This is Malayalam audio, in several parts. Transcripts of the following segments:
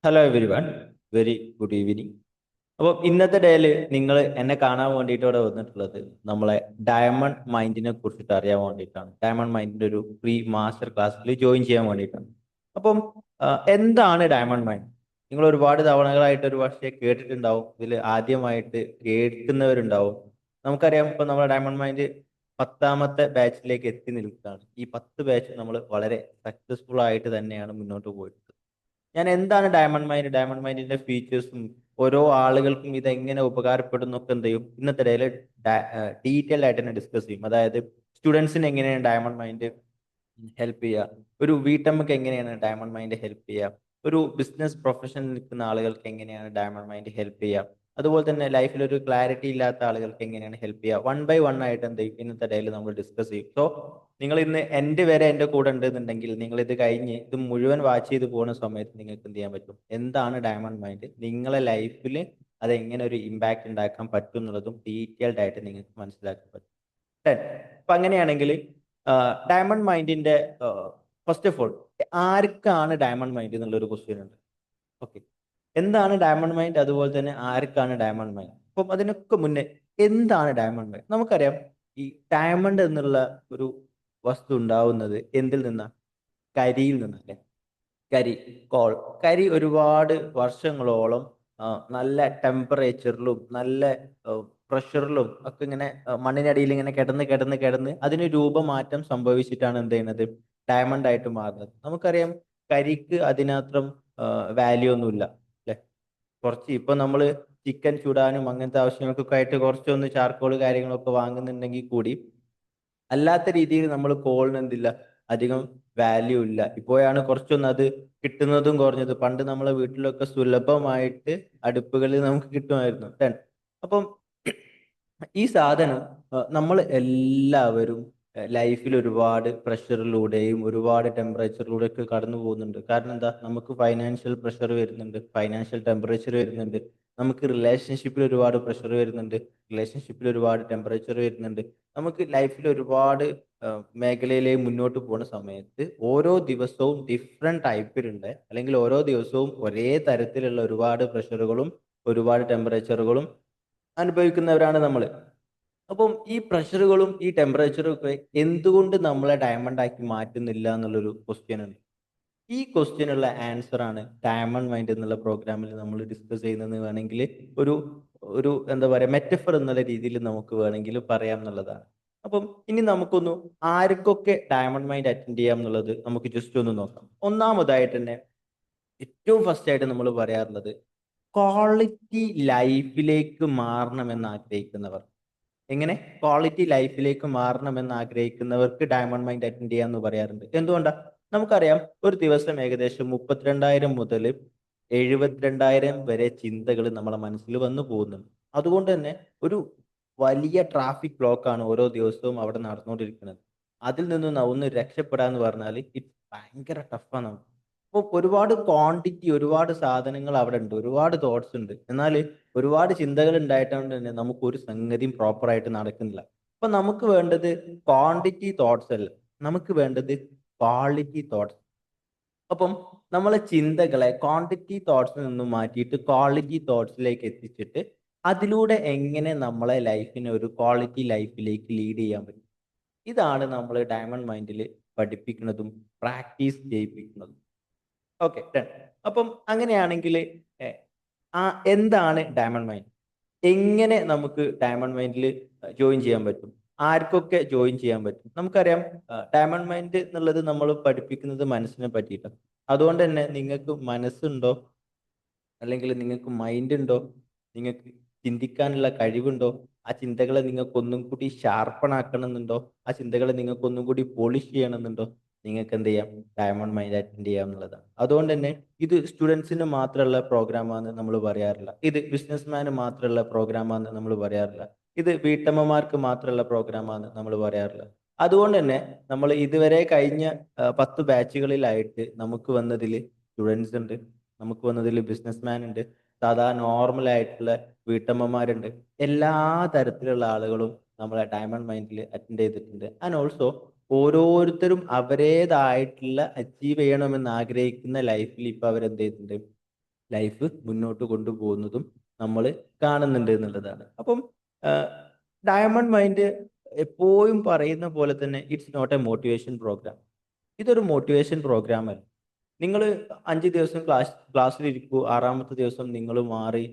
Hello every one, very good evening. അപ്പോൾ ഇന്നത്തെ ഡേയിൽ നിങ്ങൾ എന്നെ കാണാൻ വേണ്ടിയിട്ട് ഇവിടെ വന്നിട്ടുള്ളത് നമ്മളെ ഡയമണ്ട് മൈൻഡിനെ കുറിച്ചിട്ട് അറിയാൻ വേണ്ടിയിട്ടാണ്. ഡയമണ്ട് മൈൻഡിന്റെ ഒരു ഫ്രീ മാസ്റ്റർ ക്ലാസ്സിൽ ജോയിൻ ചെയ്യാൻ വേണ്ടിയിട്ടാണ്. അപ്പം എന്താണ് ഡയമണ്ട് മൈൻഡ്? നിങ്ങൾ ഒരുപാട് തവണകളായിട്ട് ഒരു പക്ഷേ കേട്ടിട്ടുണ്ടാവും, ഇതിൽ ആദ്യമായിട്ട് കേൾക്കുന്നവരുണ്ടാവും. നമുക്കറിയാം, ഇപ്പൊ നമ്മുടെ ഡയമണ്ട് മൈൻഡ് 10ാമത്തെ ബാച്ചിലേക്ക് എത്തി നിൽക്കുകയാണ്. ഈ 10 ബാച്ച് നമ്മൾ വളരെ സക്സസ്ഫുൾ ആയിട്ട് തന്നെയാണ് മുന്നോട്ട് പോയിട്ട്. ഞാൻ എന്താണ് ഡയമണ്ട് മൈൻഡ്, ഡയമണ്ട് മൈൻഡിന്റെ ഫീച്ചേഴ്സും ഓരോ ആളുകൾക്കും ഇത് എങ്ങനെ ഉപകാരപ്പെടും എന്നൊക്കെ എന്ത് ചെയ്യും ഇന്നത്തെ ഡേയിൽ ഡീറ്റെയിൽ ആയിട്ട് തന്നെ ഡിസ്കസ് ചെയ്യും. അതായത് സ്റ്റുഡൻസിന് എങ്ങനെയാണ് ഡയമണ്ട് മൈൻഡ് ഹെൽപ്പ് ചെയ്യുക, ഒരു വീട്ടമ്മക്ക് എങ്ങനെയാണ് ഡയമണ്ട് മൈൻഡ് ഹെൽപ്പ് ചെയ്യുക, ഒരു ബിസിനസ് പ്രൊഫഷനിൽ നിൽക്കുന്ന ആളുകൾക്ക് എങ്ങനെയാണ് ഡയമണ്ട് മൈൻഡ് ഹെൽപ്പ് ചെയ്യുക, അതുപോലെ തന്നെ ലൈഫിൽ ഒരു ക്ലാരിറ്റി ഇല്ലാത്ത ആളുകൾക്ക് എങ്ങനെയാണ് ഹെൽപ്പ് ചെയ്യുക. വൺ ബൈ വൺ ആയിട്ട് എന്ത് ചെയ്യും ഇന്നത്തെ ഡേയിൽ നമ്മൾ ഡിസ്കസ് ചെയ്യും. സോ നിങ്ങൾ ഇന്ന് എൻ്റെ വരെ എൻ്റെ കൂടെ ഉണ്ടെന്നുണ്ടെങ്കിൽ നിങ്ങൾ ഇത് കഴിഞ്ഞ് ഇത് മുഴുവൻ വാച്ച് ചെയ്ത് പോകുന്ന സമയത്ത് നിങ്ങൾക്ക് എന്ത് ചെയ്യാൻ പറ്റും, എന്താണ് ഡയമണ്ട് മൈൻഡ്, നിങ്ങളെ ലൈഫിൽ അത് എങ്ങനെ ഒരു ഇമ്പാക്റ്റ് ഉണ്ടാക്കാൻ പറ്റും എന്നുള്ളതും ഡീറ്റെയിൽഡ് ആയിട്ട് നിങ്ങൾക്ക് മനസ്സിലാക്കാൻ പറ്റും. Done. അപ്പൊ അങ്ങനെയാണെങ്കിൽ ഡയമണ്ട് മൈൻഡിന്റെ ഫസ്റ്റ് ഓഫ് ഓൾ ആർക്കാണ് ഡയമണ്ട് മൈൻഡ് എന്നുള്ളൊരു ക്വസ്റ്റ്യൻ ഉണ്ട്. ഓക്കെ, എന്താണ് ഡയമണ്ട് മൈൻഡ്, അതുപോലെ തന്നെ ആർക്കാണ് ഡയമണ്ട് മൈൻഡ്. അപ്പം അതിനൊക്കെ മുന്നേ എന്താണ് ഡയമണ്ട് മൈൻഡ്? നമുക്കറിയാം, ഈ ഡയമണ്ട് എന്നുള്ള ഒരു വസ്തു ഉണ്ടാവുന്നത് എന്തിൽ നിന്നാ? കരിയിൽ നിന്നല്ലേ. കരി, കോൾ. കരി ഒരുപാട് വർഷങ്ങളോളം നല്ല ടെമ്പറേച്ചറിലും നല്ല പ്രഷറിലും ഒക്കെ ഇങ്ങനെ മണ്ണിനടിയിൽ ഇങ്ങനെ കിടന്ന് കിടന്ന് കിടന്ന് അതിന് രൂപമാറ്റം സംഭവിച്ചിട്ടാണ് എന്ത് ചെയ്യുന്നത്, ഡയമണ്ട് ആയിട്ട് മാറുന്നത്. നമുക്കറിയാം, കരിക്ക് അതിനത്രം വാല്യൂ ഒന്നുമില്ല അല്ലെ. കുറച്ച് ഇപ്പൊ നമ്മള് ചിക്കൻ ചുടാനും അങ്ങനത്തെ ആവശ്യങ്ങൾക്കൊക്കെ ആയിട്ട് കുറച്ചൊന്ന് ചാർക്കോൾ കാര്യങ്ങളൊക്കെ വാങ്ങുന്നുണ്ടെങ്കിൽ കൂടി അല്ലാത്ത രീതിയിൽ നമ്മൾ കോളിന് എന്തില്ല, അധികം വാല്യൂ ഇല്ല. ഇപ്പോഴാണ് കുറച്ചൊന്ന് അത് കിട്ടുന്നതും കുറഞ്ഞത്. പണ്ട് നമ്മളെ വീട്ടിലൊക്കെ സുലഭമായിട്ട് അടുപ്പുകളിൽ നമുക്ക് കിട്ടുമായിരുന്നു. അപ്പം ഈ സാധനം നമ്മൾ എല്ലാവരും ലൈഫിൽ ഒരുപാട് പ്രഷറിലൂടെയും ഒരുപാട് ടെമ്പറേച്ചറിലൂടെ ഒക്കെ കടന്നു പോകുന്നുണ്ട്. കാരണം എന്താ, നമുക്ക് ഫൈനാൻഷ്യൽ പ്രഷർ വരുന്നുണ്ട്, ഫൈനാൻഷ്യൽ ടെമ്പറേച്ചർ വരുന്നുണ്ട്, നമുക്ക് റിലേഷൻഷിപ്പിൽ ഒരുപാട് പ്രഷർ വരുന്നുണ്ട്, റിലേഷൻഷിപ്പിൽ ഒരുപാട് ടെമ്പറേച്ചർ വരുന്നുണ്ട്. നമുക്ക് ലൈഫിൽ ഒരുപാട് മേഖലയിലെ മുന്നോട്ട് പോകുന്ന സമയത്ത് ഓരോ ദിവസവും ഡിഫറെന്റ് ടൈപ്പിലുണ്ട്, അല്ലെങ്കിൽ ഓരോ ദിവസവും ഒരേ തരത്തിലുള്ള ഒരുപാട് പ്രഷറുകളും ഒരുപാട് ടെമ്പറേച്ചറുകളും അനുഭവിക്കുന്നവരാണ് നമ്മൾ. അപ്പം ഈ പ്രഷറുകളും ഈ ടെമ്പറേച്ചറും ഒക്കെ എന്തുകൊണ്ട് നമ്മളെ ഡയമണ്ട് ആക്കി മാറ്റുന്നില്ല എന്നുള്ളൊരു ക്വസ്റ്റ്യൻ ഉണ്ട്. ഈ ക്വസ്റ്റ്യനുള്ള ആൻസർ ആണ് ഡയമണ്ട് മൈൻഡ് എന്നുള്ള പ്രോഗ്രാമിൽ നമ്മൾ ഡിസ്കസ് ചെയ്യുന്നത്. വേണമെങ്കിൽ ഒരു ഒരു എന്താ പറയുക, മെറ്റഫർ എന്നുള്ള രീതിയിൽ നമുക്ക് വേണമെങ്കിൽ പറയാം എന്നുള്ളതാണ്. അപ്പം ഇനി നമുക്കൊന്ന് ആർക്കൊക്കെ ഡയമണ്ട് മൈൻഡ് അറ്റൻഡ് ചെയ്യാം എന്നുള്ളത് നമുക്ക് ജസ്റ്റ് ഒന്ന് നോക്കാം. ഒന്നാമതായിട്ട് തന്നെ ഏറ്റവും ഫസ്റ്റ് ആയിട്ട് നമ്മൾ പറയാറുള്ളത് ക്വാളിറ്റി ലൈഫിലേക്ക് മാറണമെന്ന് ആഗ്രഹിക്കുന്നവർ. എങ്ങനെ ക്വാളിറ്റി ലൈഫിലേക്ക് മാറണമെന്ന് ആഗ്രഹിക്കുന്നവർക്ക് ഡയമണ്ട് മൈൻഡ് അറ്റൻഡ് ചെയ്യാന്ന് പറയാറുണ്ട്. എന്തുകൊണ്ടാ? നമുക്കറിയാം, ഒരു ദിവസം ഏകദേശം 32,000 മുതൽ 72,000 വരെ ചിന്തകൾ നമ്മളെ മനസ്സിൽ വന്നു പോകുന്നുണ്ട്. അതുകൊണ്ട് തന്നെ ഒരു വലിയ ട്രാഫിക് ബ്ലോക്കാണ് ഓരോ ദിവസവും അവിടെ നടന്നുകൊണ്ടിരിക്കുന്നത്. അതിൽ നിന്ന് ഒന്ന് രക്ഷപ്പെടാന്ന് പറഞ്ഞാൽ ഇറ്റ് ഭയങ്കര ടഫാണ്. അപ്പോൾ ഒരുപാട് ക്വാണ്ടിറ്റി, ഒരുപാട് സാധനങ്ങൾ അവിടെ ഉണ്ട്, ഒരുപാട് തോട്ട്സ് ഉണ്ട്. എന്നാൽ ഒരുപാട് ചിന്തകൾ ഉണ്ടായിട്ടുണ്ട് തന്നെ നമുക്ക് ഒരു സംഗതിയും പ്രോപ്പർ ആയിട്ട് നടക്കുന്നില്ല. അപ്പൊ നമുക്ക് വേണ്ടത് ക്വാണ്ടിറ്റി തോട്ട്സ് അല്ല, നമുക്ക് വേണ്ടത് ക്വാളിറ്റി തോട്ട്സ്. അപ്പം നമ്മളെ ചിന്തകളെ ക്വാണ്ടിറ്റി തോട്ട്സിൽ നിന്നും മാറ്റിയിട്ട് ക്വാളിറ്റി തോട്ട്സിലേക്ക് എത്തിച്ചിട്ട് അതിലൂടെ എങ്ങനെ നമ്മളെ ലൈഫിനെ ഒരു ക്വാളിറ്റി ലൈഫിലേക്ക് ലീഡ് ചെയ്യാൻ പറ്റും, ഇതാണ് നമ്മൾ ഡയമണ്ട് മൈൻഡിൽ പഠിപ്പിക്കുന്നതും പ്രാക്ടീസ് ചെയ്യിപ്പിക്കുന്നതും. Okay, done. അപ്പം അങ്ങനെയാണെങ്കിൽ ആ എന്താണ് ഡയമണ്ട് മൈൻഡ്, എങ്ങനെ നമുക്ക് ഡയമണ്ട് മൈൻഡിൽ ജോയിൻ ചെയ്യാൻ പറ്റും, ആർക്കൊക്കെ ജോയിൻ ചെയ്യാൻ പറ്റും? നമുക്കറിയാം, ഡയമണ്ട് മൈൻഡ് എന്നുള്ളത് നമ്മൾ പഠിപ്പിക്കുന്നത് മനസ്സിനെ പറ്റിയിട്ടാണ്. അതുകൊണ്ട് തന്നെ നിങ്ങൾക്ക് മനസ്സുണ്ടോ, അല്ലെങ്കിൽ നിങ്ങൾക്ക് മൈൻഡ് ഉണ്ടോ, നിങ്ങൾക്ക് ചിന്തിക്കാനുള്ള കഴിവുണ്ടോ, ആ ചിന്തകളെ നിങ്ങൾക്ക് ഒന്നും കൂടി ഷാർപ്പണാക്കണമെന്നുണ്ടോ, ആ ചിന്തകളെ നിങ്ങൾക്ക് ഒന്നും കൂടി പോളിഷ് ചെയ്യണമെന്നുണ്ടോ, നിങ്ങൾക്ക് എന്ത് ചെയ്യാം, ഡയമണ്ട് മൈൻഡ് അറ്റൻഡ് ചെയ്യാം എന്നുള്ളതാണ്. അതുകൊണ്ട് തന്നെ ഇത് സ്റ്റുഡൻസിന് മാത്രമുള്ള പ്രോഗ്രാമാണെന്ന് നമ്മൾ പറയാറില്ല, ഇത് ബിസിനസ്മാന് മാത്രമുള്ള പ്രോഗ്രാമാണെന്ന് നമ്മൾ പറയാറില്ല, ഇത് വീട്ടമ്മമാർക്ക് മാത്രമുള്ള പ്രോഗ്രാമാണെന്ന് നമ്മൾ പറയാറില്ല. അതുകൊണ്ട് തന്നെ നമ്മൾ ഇതുവരെ കഴിഞ്ഞ 10 ബാച്ചുകളിലായിട്ട് നമുക്ക് വന്നതിൽ സ്റ്റുഡൻസ് ഉണ്ട്, നമുക്ക് വന്നതിൽ ബിസിനസ്മാൻ ഉണ്ട്, സാധാ നോർമൽ ആയിട്ടുള്ള വീട്ടമ്മമാരുണ്ട്. എല്ലാ തരത്തിലുള്ള ആളുകളും നമ്മളെ ഡയമണ്ട് മൈൻഡിൽ അറ്റൻഡ് ചെയ്തിട്ടുണ്ട്. ആൻഡ് ഓൾസോ ഓരോരുത്തരും അവരേതായിട്ടുള്ള അച്ചീവ് ചെയ്യണമെന്ന് ആഗ്രഹിക്കുന്ന ലൈഫിൽ ഇപ്പൊ അവരെന്ത് ചെയ്തിട്ടുണ്ട്, ലൈഫ് മുന്നോട്ട് കൊണ്ടുപോകുന്നതും നമ്മൾ കാണുന്നുണ്ട് എന്നുള്ളതാണ്. അപ്പം ഡയമണ്ട് മൈൻഡ് എപ്പോഴും പറയുന്ന പോലെ തന്നെ it's not a motivation program. ഇതൊരു മോട്ടിവേഷൻ പ്രോഗ്രാം അല്ല. നിങ്ങൾ 5 ദിവസം ക്ലാസ്സിലിരിക്കൂ, ആറാമത്തെ ദിവസം നിങ്ങൾ മാറി,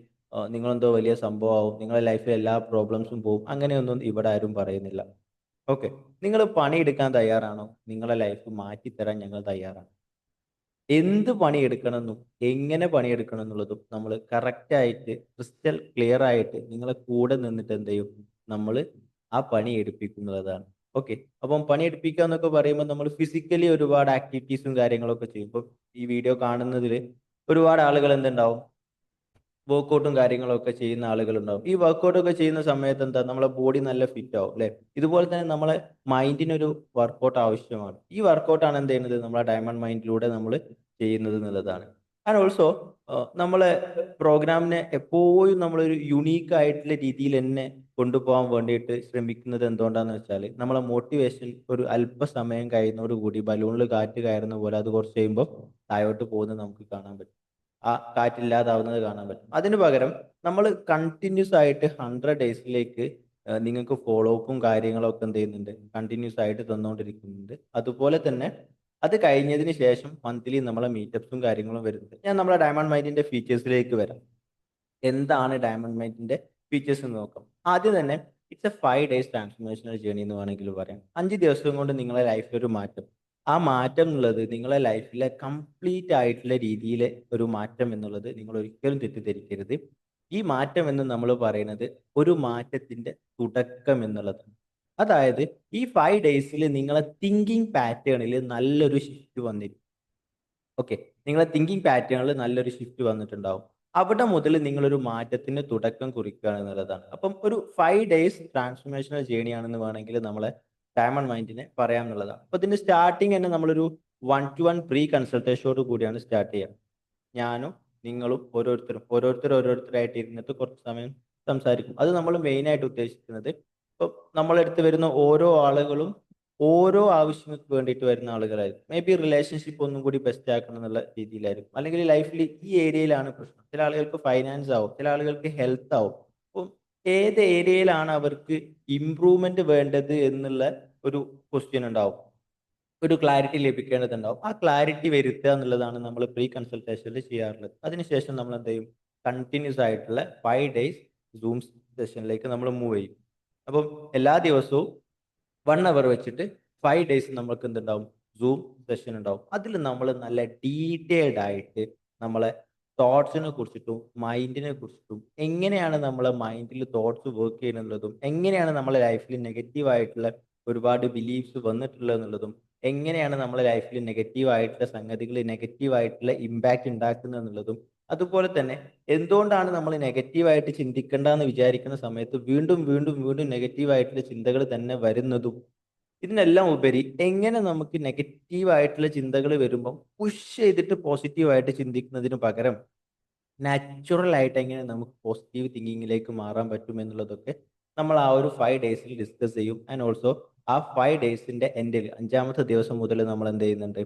നിങ്ങളെന്തോ വലിയ സംഭവമാവും, നിങ്ങളുടെ ലൈഫിൽ എല്ലാ പ്രോബ്ലംസും പോവും, അങ്ങനെയൊന്നും ഇവിടെ ആരും പറയുന്നില്ല. ഓക്കെ, നിങ്ങൾ പണിയെടുക്കാൻ തയ്യാറാണോ? നിങ്ങളെ ലൈഫ് മാറ്റിത്തരാൻ ഞങ്ങൾ തയ്യാറാണ്. എന്ത് പണിയെടുക്കണമെന്നും എങ്ങനെ പണിയെടുക്കണം എന്നുള്ളതും നമ്മൾ കറക്റ്റായിട്ട് ക്രിസ്റ്റൽ ക്ലിയർ ആയിട്ട് നിങ്ങളെ കൂടെ നിന്നിട്ട് എന്ത് ചെയ്യും, നമ്മൾ ആ പണി എടുപ്പിക്കുന്നതാണ്. ഓക്കെ, അപ്പം പണിയെടുപ്പിക്കുക എന്നൊക്കെ പറയുമ്പോൾ നമ്മൾ ഫിസിക്കലി ഒരുപാട് ആക്ടിവിറ്റീസും കാര്യങ്ങളൊക്കെ ചെയ്യും. ഇപ്പം ഈ വീഡിയോ കാണുന്നതിൽ ഒരുപാട് ആളുകൾ എന്തുണ്ടാവും, വർക്കൗട്ടും കാര്യങ്ങളൊക്കെ ചെയ്യുന്ന ആളുകളുണ്ടാവും. ഈ വർക്കൗട്ടൊക്കെ ചെയ്യുന്ന സമയത്ത് എന്താ, നമ്മളെ ബോഡി നല്ല ഫിറ്റ് ആവും അല്ലെ? ഇതുപോലെ തന്നെ നമ്മളെ മൈൻഡിനൊരു വർക്കൗട്ട് ആവശ്യമാണ്. ഈ വർക്കൗട്ടാണ് എന്ത് ചെയ്യുന്നത്, നമ്മളെ ഡയമണ്ട് മൈൻഡിലൂടെ നമ്മൾ ചെയ്യുന്നത് എന്നുള്ളതാണ്. ആൻഡ് ഓൾസോ നമ്മളെ പ്രോഗ്രാമിനെ എപ്പോഴും നമ്മളൊരു യുണീക്ക് ആയിട്ടുള്ള രീതിയിൽ തന്നെ കൊണ്ടുപോകാൻ വേണ്ടിയിട്ട് ശ്രമിക്കുന്നത് എന്തുകൊണ്ടാന്ന് വെച്ചാൽ, നമ്മളെ മോട്ടിവേഷൻ ഒരു അല്പസമയം കഴിയുന്നതോടുകൂടി ബലൂണിൽ കാറ്റ് കയറുന്ന പോലെ അത് കുറച്ച് കഴിയുമ്പോൾ താഴോട്ട് പോകുന്നത് നമുക്ക് കാണാൻ പറ്റും. ആ കാറ്റില്ലാതാവുന്നത് കാണാൻ പറ്റും. അതിന് പകരം നമ്മൾ കണ്ടിന്യൂസ് ആയിട്ട് 100 ഡേയ്സിലേക്ക് നിങ്ങൾക്ക് ഫോളോ അപ്പും കാര്യങ്ങളൊക്കെ എന്ത് ചെയ്യുന്നുണ്ട്, കണ്ടിന്യൂസ് ആയിട്ട് തന്നുകൊണ്ടിരിക്കുന്നുണ്ട്. അതുപോലെ തന്നെ അത് കഴിഞ്ഞതിന് ശേഷം മന്ത്ലി നമ്മളെ മീറ്റപ്സും കാര്യങ്ങളും വരുന്നുണ്ട്. ഞാൻ നമ്മളെ ഡയമണ്ട് മൈൻഡിന്റെ ഫീച്ചേഴ്സിലേക്ക് വരാം. എന്താണ് ഡയമണ്ട് മൈൻഡിന്റെ ഫീച്ചേഴ്സ് എന്ന് നോക്കാം. ആദ്യം തന്നെ it's A 5 days transformational journey എന്ന് വേണമെങ്കിൽ പറയാം. 5 ദിവസം കൊണ്ട് നിങ്ങളെ ലൈഫിൽ ഒരു മാറ്റം. ആ മാറ്റം എന്നുള്ളത് നിങ്ങളെ ലൈഫിലെ കംപ്ലീറ്റ് ആയിട്ടുള്ള രീതിയിലെ ഒരു മാറ്റം എന്നുള്ളത് നിങ്ങൾ ഒരിക്കലും തെറ്റിദ്ധരിക്കരുത്. ഈ മാറ്റം എന്ന് നമ്മൾ പറയുന്നത് ഒരു മാറ്റത്തിന്റെ തുടക്കം എന്നുള്ളതാണ്. അതായത് ഈ 5 ഡേയ്സിൽ നിങ്ങളെ തിങ്കിങ് പാറ്റേണിൽ നല്ലൊരു ഷിഫ്റ്റ് വന്നിരിക്കും. ഓക്കെ, നിങ്ങളെ തിങ്കിങ് പാറ്റേണിൽ നല്ലൊരു ഷിഫ്റ്റ് വന്നിട്ടുണ്ടാവും. അവിടെ മുതൽ നിങ്ങളൊരു മാറ്റത്തിന് തുടക്കം കുറിക്കുകയാണ് എന്നുള്ളതാണ്. അപ്പം ഒരു 5 ഡേയ്സ് ട്രാൻസ്ഫോർമേഷണൽ ജേണി ആണെന്ന് വേണമെങ്കിൽ നമ്മളെ ഡയമണ്ട് മൈൻഡിനെ പറയാം എന്നുള്ളതാണ്. അപ്പൊ ഇതിന്റെ സ്റ്റാർട്ടിങ് തന്നെ നമ്മളൊരു 1-to-1 പ്രീ കൺസൾട്ടേഷനോട് കൂടിയാണ് സ്റ്റാർട്ട് ചെയ്യുക. ഞാനും നിങ്ങളും ഓരോരുത്തരായിട്ട് ഇരുന്നിട്ട് കുറച്ച് സമയം സംസാരിക്കും. അത് നമ്മൾ മെയിൻ ആയിട്ട് ഉദ്ദേശിക്കുന്നത്, ഇപ്പൊ നമ്മളടുത്ത് വരുന്ന ഓരോ ആളുകളും ഓരോ ആവശ്യങ്ങൾക്ക് വേണ്ടിയിട്ട് വരുന്ന ആളുകളായിരിക്കും. മേ ബി റിലേഷൻഷിപ്പ് ഒന്നും കൂടി ബെസ്റ്റ് ആക്കണം എന്നുള്ള രീതിയിലായിരിക്കും. അല്ലെങ്കിൽ ലൈഫിൽ ഈ ഏരിയയിലാണ് പ്രശ്നം. ചില ആളുകൾക്ക് ഫൈനാൻസ് ആവും, ചില ആളുകൾക്ക് ഹെൽത്ത് ആവും. അപ്പം ഏത് ഏരിയയിലാണ് അവർക്ക് ഇംപ്രൂവ്മെന്റ് വേണ്ടത് എന്നുള്ള ഒരു ക്വസ്റ്റ്യൻ ഉണ്ടാവും, ഒരു ക്ലാരിറ്റി ലഭിക്കേണ്ടതുണ്ടാവും. ആ ക്ലാരിറ്റി വരുത്തുക എന്നുള്ളതാണ് നമ്മൾ പ്രീ കൺസൾട്ടേഷനിൽ ചെയ്യാറുള്ളത്. അതിനുശേഷം നമ്മൾ എന്ത് ചെയ്യും, കണ്ടിന്യൂസ് ആയിട്ടുള്ള 5 ഡേയ്സ് സൂം സെഷനിലേക്ക് നമ്മൾ മൂവ് ചെയ്യും. അപ്പം എല്ലാ ദിവസവും 1 അവർ വെച്ചിട്ട് 5 ഡേയ്സ് നമ്മൾക്ക് എന്തുണ്ടാവും, സൂം സെഷൻ ഉണ്ടാവും. അതിൽ നമ്മൾ നല്ല ഡീറ്റെയിൽഡ് ആയിട്ട് നമ്മളെ തോട്ട്സിനെ കുറിച്ചിട്ടും മൈൻഡിനെ കുറിച്ചിട്ടും എങ്ങനെയാണ് നമ്മളെ മൈൻഡിൽ തോട്ട്സ് വർക്ക് ചെയ്യുന്നുള്ളതും എങ്ങനെയാണ് നമ്മളെ ലൈഫിൽ നെഗറ്റീവ് ആയിട്ടുള്ള ഒരുപാട് ബിലീഫ്സ് വന്നിട്ടുള്ളത് എന്നുള്ളതും എങ്ങനെയാണ് നമ്മളെ ലൈഫിൽ നെഗറ്റീവ് ആയിട്ടുള്ള സംഗതികൾ നെഗറ്റീവ് ആയിട്ടുള്ള ഇമ്പാക്റ്റ് ഉണ്ടാക്കുന്നത് എന്നുള്ളതും അതുപോലെ തന്നെ എന്തുകൊണ്ടാണ് നമ്മൾ നെഗറ്റീവായിട്ട് ചിന്തിക്കേണ്ടെന്ന് വിചാരിക്കുന്ന സമയത്ത് വീണ്ടും വീണ്ടും വീണ്ടും നെഗറ്റീവായിട്ടുള്ള ചിന്തകൾ തന്നെ വരുന്നതും, ഇതിനെല്ലാം ഉപരി എങ്ങനെ നമുക്ക് നെഗറ്റീവായിട്ടുള്ള ചിന്തകൾ വരുമ്പോൾ പുഷ് ചെയ്തിട്ട് പോസിറ്റീവായിട്ട് ചിന്തിക്കുന്നതിന് പകരം നാച്ചുറൽ ആയിട്ട് എങ്ങനെ നമുക്ക് പോസിറ്റീവ് തിങ്കിങ്ങിലേക്ക് മാറാൻ പറ്റും എന്നുള്ളതൊക്കെ നമ്മൾ ആ ഒരു 5 ഡേയ്സിൽ ഡിസ്കസ് ചെയ്യും. ആൻഡ് ഓൾസോ ആ 5 ഡേയ്സിന്റെ എൻഡിൽ 5-മത്തെ ദിവസം മുതൽ നമ്മൾ എന്ത് ചെയ്യുന്നുണ്ട്,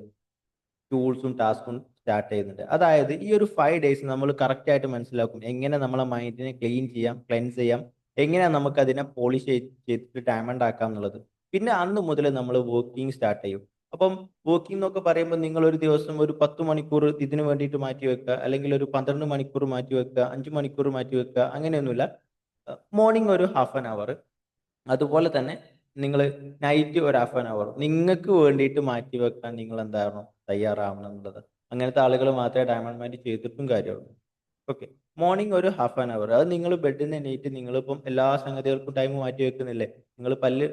ടൂൾസും ടാസ്കും സ്റ്റാർട്ട് ചെയ്യുന്നുണ്ട്. അതായത് ഈ ഒരു 5 ഡേയ്സ് നമ്മൾ കറക്റ്റ് ആയിട്ട് മനസ്സിലാക്കും എങ്ങനെ നമ്മളെ മൈൻഡിനെ ക്ലീൻ ചെയ്യാം, ക്ലെൻസ് ചെയ്യാം, എങ്ങനെയാണ് നമുക്ക് അതിനെ പോളിഷ് ചെയ്തിട്ട് ഡയമണ്ട് ആക്കാം എന്നുള്ളത്. പിന്നെ അന്ന് മുതൽ നമ്മൾ വർക്കിംഗ് സ്റ്റാർട്ട് ചെയ്യും. അപ്പം വർക്കിംഗ് എന്നൊക്കെ പറയുമ്പോൾ നിങ്ങൾ ഒരു ദിവസം ഒരു 10 മണിക്കൂർ ഇതിന് വേണ്ടിയിട്ട് മാറ്റി വെക്കുക, അല്ലെങ്കിൽ ഒരു 12 മണിക്കൂർ മാറ്റി വെക്കുക, 5 മണിക്കൂർ മാറ്റി വെക്കുക, അങ്ങനെയൊന്നുമില്ല. മോർണിംഗ് ഒരു ഹാഫ് ആൻ അവർ, അതുപോലെ തന്നെ നിങ്ങൾ നൈറ്റ് ഒരു ഹാഫ് ആൻ അവർ നിങ്ങൾക്ക് വേണ്ടിയിട്ട് മാറ്റി വെക്കാൻ നിങ്ങൾ എന്താകണം, തയ്യാറാവണം എന്നുള്ളത്. അങ്ങനത്തെ ആളുകൾ മാത്രമേ ഡയമണ്ട് മൈൻഡ് ചെയ്തിട്ടും കാര്യമുള്ളൂ. ഓക്കെ, മോർണിംഗ് ഒരു ഹാഫ് ആൻ അവർ, അത് നിങ്ങൾ ബെഡിൽ നിന്ന് എണീറ്റ് നിങ്ങളിപ്പം എല്ലാ സംഗതികൾക്കും ടൈം മാറ്റി വെക്കുന്നില്ലേ, നിങ്ങൾ പല്ല്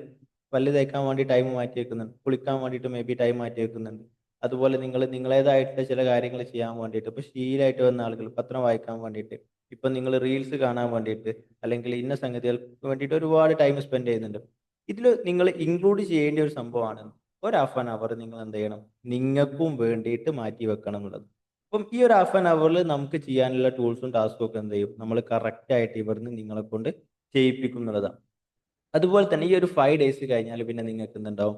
പല്ല് തേക്കാൻ വേണ്ടി ടൈം മാറ്റി വെക്കുന്നുണ്ട്, കുളിക്കാൻ വേണ്ടിയിട്ട് മേ ബി ടൈം മാറ്റി വെക്കുന്നുണ്ട്. അതുപോലെ നിങ്ങൾ നിങ്ങളേതായിട്ടുള്ള ചില കാര്യങ്ങൾ ചെയ്യാൻ വേണ്ടിയിട്ട്, ഇപ്പൊ ശീലമായിട്ട് വന്ന ആളുകൾ പത്രം വായിക്കാൻ വേണ്ടിയിട്ട്, ഇപ്പൊ നിങ്ങൾ റീൽസ് കാണാൻ വേണ്ടിയിട്ട്, അല്ലെങ്കിൽ ഇന്ന സംഗതികൾക്ക് വേണ്ടിയിട്ട് ഒരുപാട് ടൈം സ്പെൻഡ് ചെയ്യുന്നുണ്ട്. ഇതിൽ നിങ്ങൾ ഇൻക്ലൂഡ് ചെയ്യേണ്ട ഒരു സംഭവമാണ് ഒരു ഹാഫ് ആൻ അവർ നിങ്ങൾ എന്ത് ചെയ്യണം, നിങ്ങൾക്കും വേണ്ടിയിട്ട് മാറ്റി വെക്കണം എന്നുള്ളത്. അപ്പം ഈ ഒരു ഹാഫ് ആൻ അവറിൽ നമുക്ക് ചെയ്യാനുള്ള ടൂൾസും ടാസ്കും ഒക്കെ എന്ത് ചെയ്യും, നമ്മൾ കറക്റ്റ് ആയിട്ട് ഇവിടുന്ന് നിങ്ങളെ കൊണ്ട് ചെയ്യിപ്പിക്കുന്നതാണ്. അതുപോലെ തന്നെ ഈ ഒരു 5 ഡേയ്സ് കഴിഞ്ഞാൽ പിന്നെ നിങ്ങൾക്ക് എന്തുണ്ടാവും,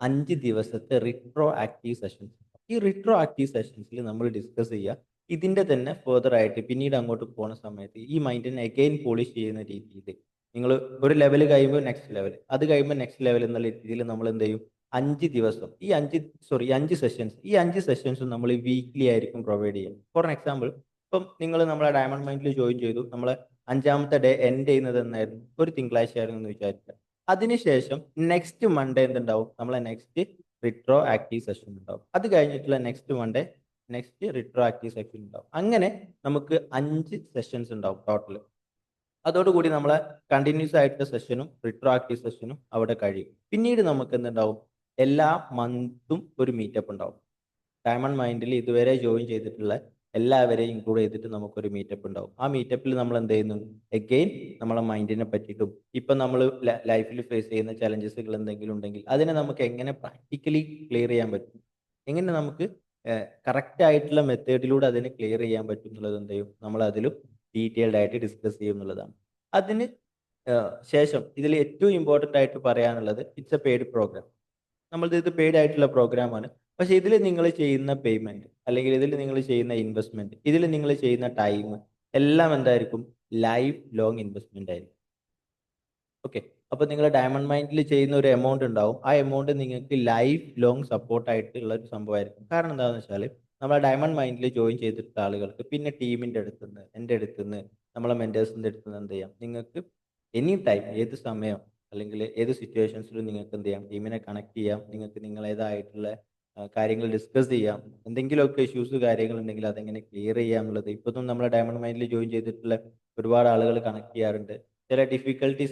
5 ദിവസത്തെ റിട്രോ ആക്റ്റീവ് സെഷൻസ്. ഈ റിട്രോ ആക്റ്റീവ് സെഷൻസിൽ നമ്മൾ ഡിസ്കസ് ചെയ്യുക ഇതിന്റെ തന്നെ ഫെർദർ ആയിട്ട് പിന്നീട് അങ്ങോട്ട് പോകുന്ന സമയത്ത് ഈ മൈൻഡിനെ അഗെയിൻ പോളിഷ് ചെയ്യുന്ന രീതിയിൽ നിങ്ങൾ ഒരു ലെവൽ കഴിയുമ്പോൾ നെക്സ്റ്റ് ലെവൽ, അത് കഴിയുമ്പോൾ നെക്സ്റ്റ് ലെവൽ എന്നുള്ള രീതിയിൽ നമ്മൾ എന്ത് ചെയ്യും, 5 ദിവസം ഈ 5 സെഷൻസ്, ഈ 5 സെഷൻസും നമ്മൾ വീക്ക്ലി ആയിരിക്കും പ്രൊവൈഡ് ചെയ്യുക. ഫോർ എക്സാമ്പിൾ, ഇപ്പം നിങ്ങൾ നമ്മളെ ഡയമണ്ട് മൈൻഡിൽ ജോയിൻ ചെയ്തു, നമ്മളെ 5ാമത്തെ ഡേ എൻഡ് ചെയ്യുന്നത് എന്നായിരുന്നു, ഒരു തിങ്കളാഴ്ച ആയിരുന്നു എന്ന് വിചാരിക്കുക. അതിനുശേഷം നെക്സ്റ്റ് മൺഡേ എന്തുണ്ടാവും, നമ്മളെ നെക്സ്റ്റ് റിട്രോ ആക്റ്റീവ് സെഷൻ ഉണ്ടാവും. അത് കഴിഞ്ഞിട്ടുള്ള next Monday next retro active session ഉണ്ടാവും. അങ്ങനെ നമുക്ക് 5 സെഷൻസ് ഉണ്ടാവും ടോട്ടൽ. അതോടുകൂടി നമ്മളെ കണ്ടിന്യൂസ് ആയിട്ടുള്ള സെഷനും റിട്രോ ആക്റ്റീവ് സെഷനും അവിടെ കഴിയും. പിന്നീട് നമുക്ക് എന്തുണ്ടാവും, എല്ലാ മന്തും ഒരു മീറ്റപ്പ് ഉണ്ടാവും. ഡയമണ്ട് മൈൻഡിൽ ഇതുവരെ ജോയിൻ ചെയ്തിട്ടുള്ള എല്ലാവരെയും ഇൻക്ലൂഡ് ചെയ്തിട്ട് നമുക്കൊരു മീറ്റപ്പ് ഉണ്ടാവും. ആ മീറ്റപ്പിൽ നമ്മൾ എന്ത് ചെയ്യുന്നു, എഗെയിൻ നമ്മളെ മൈൻഡിനെ പറ്റിയിട്ടും ഇപ്പം നമ്മൾ ലൈഫിൽ ഫേസ് ചെയ്യുന്ന ചലഞ്ചസുകൾ എന്തെങ്കിലും ഉണ്ടെങ്കിൽ അതിനെ നമുക്ക് എങ്ങനെ പ്രാക്ടിക്കലി ക്ലിയർ ചെയ്യാൻ പറ്റും, എങ്ങനെ നമുക്ക് കറക്റ്റ് ആയിട്ടുള്ള മെത്തേഡിലൂടെ അതിനെ ക്ലിയർ ചെയ്യാൻ പറ്റും എന്നുള്ളത് എന്ത് ചെയ്യും, നമ്മൾ അതിലും ഡീറ്റെയിൽഡ് ആയിട്ട് ഡിസ്കസ് ചെയ്യും എന്നുള്ളതാണ്. അതിന് ശേഷം ഇതിൽ ഏറ്റവും ഇമ്പോർട്ടൻ്റ് ആയിട്ട് പറയാനുള്ളത്, ഇറ്റ്സ് എ പെയ്ഡ് പ്രോഗ്രാം. നമ്മളിത് പെയ്ഡ് ആയിട്ടുള്ള പ്രോഗ്രാമാണ്. പക്ഷേ ഇതിൽ നിങ്ങൾ ചെയ്യുന്ന പേയ്മെന്റ്, അല്ലെങ്കിൽ ഇതിൽ നിങ്ങൾ ചെയ്യുന്ന ഇൻവെസ്റ്റ്മെന്റ്, ഇതിൽ നിങ്ങൾ ചെയ്യുന്ന ടൈം എല്ലാം എന്തായിരിക്കും, ലൈഫ് ലോങ് ഇൻവെസ്റ്റ്മെന്റ് ആയിരിക്കും. ഓക്കെ, അപ്പോൾ നിങ്ങൾ ഡയമണ്ട് മൈൻഡിൽ ചെയ്യുന്ന ഒരു എമൗണ്ട് ഉണ്ടാവും. ആ എമൗണ്ട് നിങ്ങൾക്ക് ലൈഫ് ലോങ് സപ്പോർട്ടായിട്ടുള്ള ഒരു സംഭവമായിരിക്കും. കാരണം എന്താണെന്ന് വെച്ചാൽ നമ്മളെ ഡയമണ്ട് മൈൻഡിൽ ജോയിൻ ചെയ്തിട്ടുള്ള ആളുകൾക്ക് പിന്നെ ടീമിൻ്റെ അടുത്തുനിന്ന്, എൻ്റെ അടുത്തുനിന്ന്, നമ്മളെ മെൻറ്റേഴ്സിൻ്റെ അടുത്തുനിന്ന് എന്ത് ചെയ്യാം, നിങ്ങൾക്ക് എനി ടൈം, ഏത് സമയം അല്ലെങ്കിൽ ഏത് സിറ്റുവേഷൻസിലും നിങ്ങൾക്ക് എന്ത് ചെയ്യാം, ടീമിനെ കണക്ട് ചെയ്യാം. നിങ്ങൾക്ക് നിങ്ങളേതായിട്ടുള്ള കാര്യങ്ങൾ ഡിസ്കസ് ചെയ്യാം. എന്തെങ്കിലുമൊക്കെ ഇഷ്യൂസ് കാര്യങ്ങളുണ്ടെങ്കിൽ അതെങ്ങനെ ക്ലിയർ ചെയ്യാം എന്നുള്ളത് ഇപ്പോഴും നമ്മളെ ഡയമണ്ട് മൈൻഡിൽ ജോയിൻ ചെയ്തിട്ടുള്ള ഒരുപാട് ആളുകൾ കണക്ട് ചെയ്യാറുണ്ട്. ചില ഡിഫിക്കൽട്ടി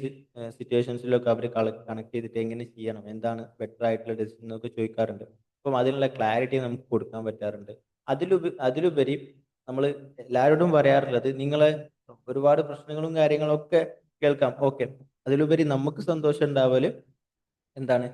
സിറ്റുവേഷൻസിലൊക്കെ അവർ കണക്ട് ചെയ്തിട്ട് എങ്ങനെ ചെയ്യണം, എന്താണ് ബെറ്റർ ആയിട്ടുള്ള ഡെസിഷൻ എന്നൊക്കെ ചോദിക്കാറുണ്ട്. അപ്പം അതിനുള്ള ക്ലാരിറ്റി നമുക്ക് കൊടുക്കാൻ പറ്റാറുണ്ട്. അതിലുപരി നമ്മൾ എല്ലാവരോടും പറയാറുള്ളത്, നിങ്ങളെ ഒരുപാട് പ്രശ്നങ്ങളും കാര്യങ്ങളൊക്കെ കേൾക്കാം, ഓക്കെ, അതിലുപരി നമുക്ക് സന്തോഷം ഉണ്ടാവല് എന്താണ്,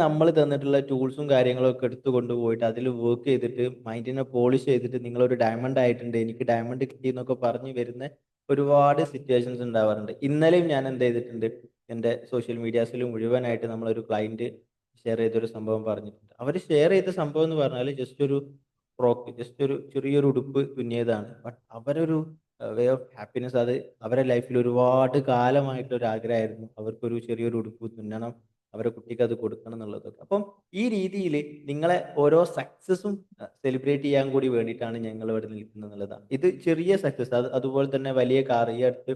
നമ്മൾ തന്നിട്ടുള്ള ടൂൾസും കാര്യങ്ങളും ഒക്കെ എടുത്തു കൊണ്ടുപോയിട്ട് അതിൽ വർക്ക് ചെയ്തിട്ട് മൈൻഡിനെ പോളിഷ് ചെയ്തിട്ട് നിങ്ങളൊരു ഡയമണ്ട് ആയിട്ടുണ്ട്, എനിക്ക് ഡയമണ്ട് കിട്ടി എന്നൊക്കെ പറഞ്ഞു വരുന്ന ഒരുപാട് സിറ്റുവേഷൻസ് ഉണ്ടാവാറുണ്ട്. ഇന്നലെയും ഞാൻ എന്ത് ചെയ്തിട്ടുണ്ട്, എൻ്റെ സോഷ്യൽ മീഡിയാസിൽ മുഴുവനായിട്ട് നമ്മളൊരു ക്ലയൻറ്റ് ഷെയർ ചെയ്തൊരു സംഭവം പറഞ്ഞിട്ടുണ്ട്. അവർ ഷെയർ ചെയ്ത സംഭവം എന്ന് പറഞ്ഞാൽ ജസ്റ്റ് ഒരു ചെറിയൊരു ഉടുപ്പ് തുന്നിയതാണ്. ബട്ട് അവരൊരു വേ ഓഫ് ഹാപ്പിനെസ്, അത് അവരുടെ ലൈഫിൽ ഒരുപാട് കാലമായിട്ടൊരു ആഗ്രഹമായിരുന്നു, അവർക്കൊരു ചെറിയൊരു ഉടുപ്പ് തുന്നണം, അവരുടെ കുട്ടിക്ക് അത് കൊടുക്കണം എന്നുള്ളതൊക്കെ. അപ്പം ഈ രീതിയിൽ നിങ്ങളെ ഓരോ സക്സസും സെലിബ്രേറ്റ് ചെയ്യാൻ കൂടി വേണ്ടിയിട്ടാണ് ഞങ്ങൾ ഇവിടെ നിൽക്കുന്നത് എന്നുള്ളതാണ്. ഇത് ചെറിയ സക്സസ്, അതുപോലെ തന്നെ വലിയ കാർ. ഈ അടുത്ത്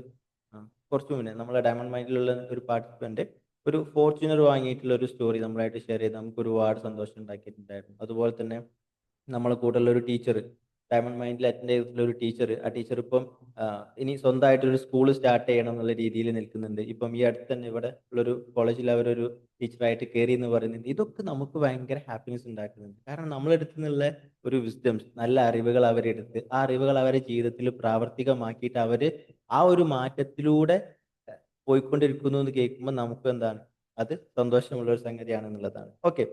കുറച്ച് മുന്നേ നമ്മളെ ഡയമണ്ട് മൈൻഡിലുള്ള ഒരു പാർട്ടിസിപ്പന്റ് ഒരു ഫോർച്യൂണർ വാങ്ങിയിട്ടുള്ള ഒരു സ്റ്റോറി നമ്മളായിട്ട് ഷെയർ ചെയ്ത് നമുക്ക് ഒരുപാട് സന്തോഷം ഉണ്ടാക്കിയിട്ടുണ്ടായിരുന്നു. അതുപോലെ തന്നെ നമ്മളെ കൂടെയുള്ള ഒരു ടീച്ചർ, ഡയമണ്ട് മൈൻഡിൽ അറ്റൻഡ് ചെയ്തിട്ടുള്ള ഒരു ടീച്ചർ, ആ ടീച്ചർ ഇപ്പം ഇനി സ്വന്തമായിട്ടൊരു സ്കൂൾ സ്റ്റാർട്ട് ചെയ്യണം എന്നുള്ള രീതിയിൽ നിൽക്കുന്നുണ്ട്. ഇപ്പം ഈ അടുത്ത് തന്നെ ഇവിടെ ഉള്ളൊരു കോളേജിൽ അവരൊരു ടീച്ചറായിട്ട് കയറി എന്ന് പറയുന്നുണ്ട്. ഇതൊക്കെ നമുക്ക് ഭയങ്കര ഹാപ്പിനെസ് ഉണ്ടാക്കുന്നുണ്ട്. കാരണം നമ്മളെടുത്തു നിന്നുള്ള ഒരു വിസ്ഡംസ്, നല്ല അറിവുകൾ അവരെടുത്ത് ആ അറിവുകൾ അവരുടെ ജീവിതത്തിൽ പ്രാവർത്തികമാക്കിയിട്ട് അവർ ആ ഒരു മാറ്റത്തിലൂടെ പോയിക്കൊണ്ടിരിക്കുന്നു എന്ന് കേൾക്കുമ്പോൾ നമുക്ക് എന്താണ്, അത് സന്തോഷമുള്ള ഒരു സംഗതിയാണെന്നുള്ളതാണ്. ഓക്കെ,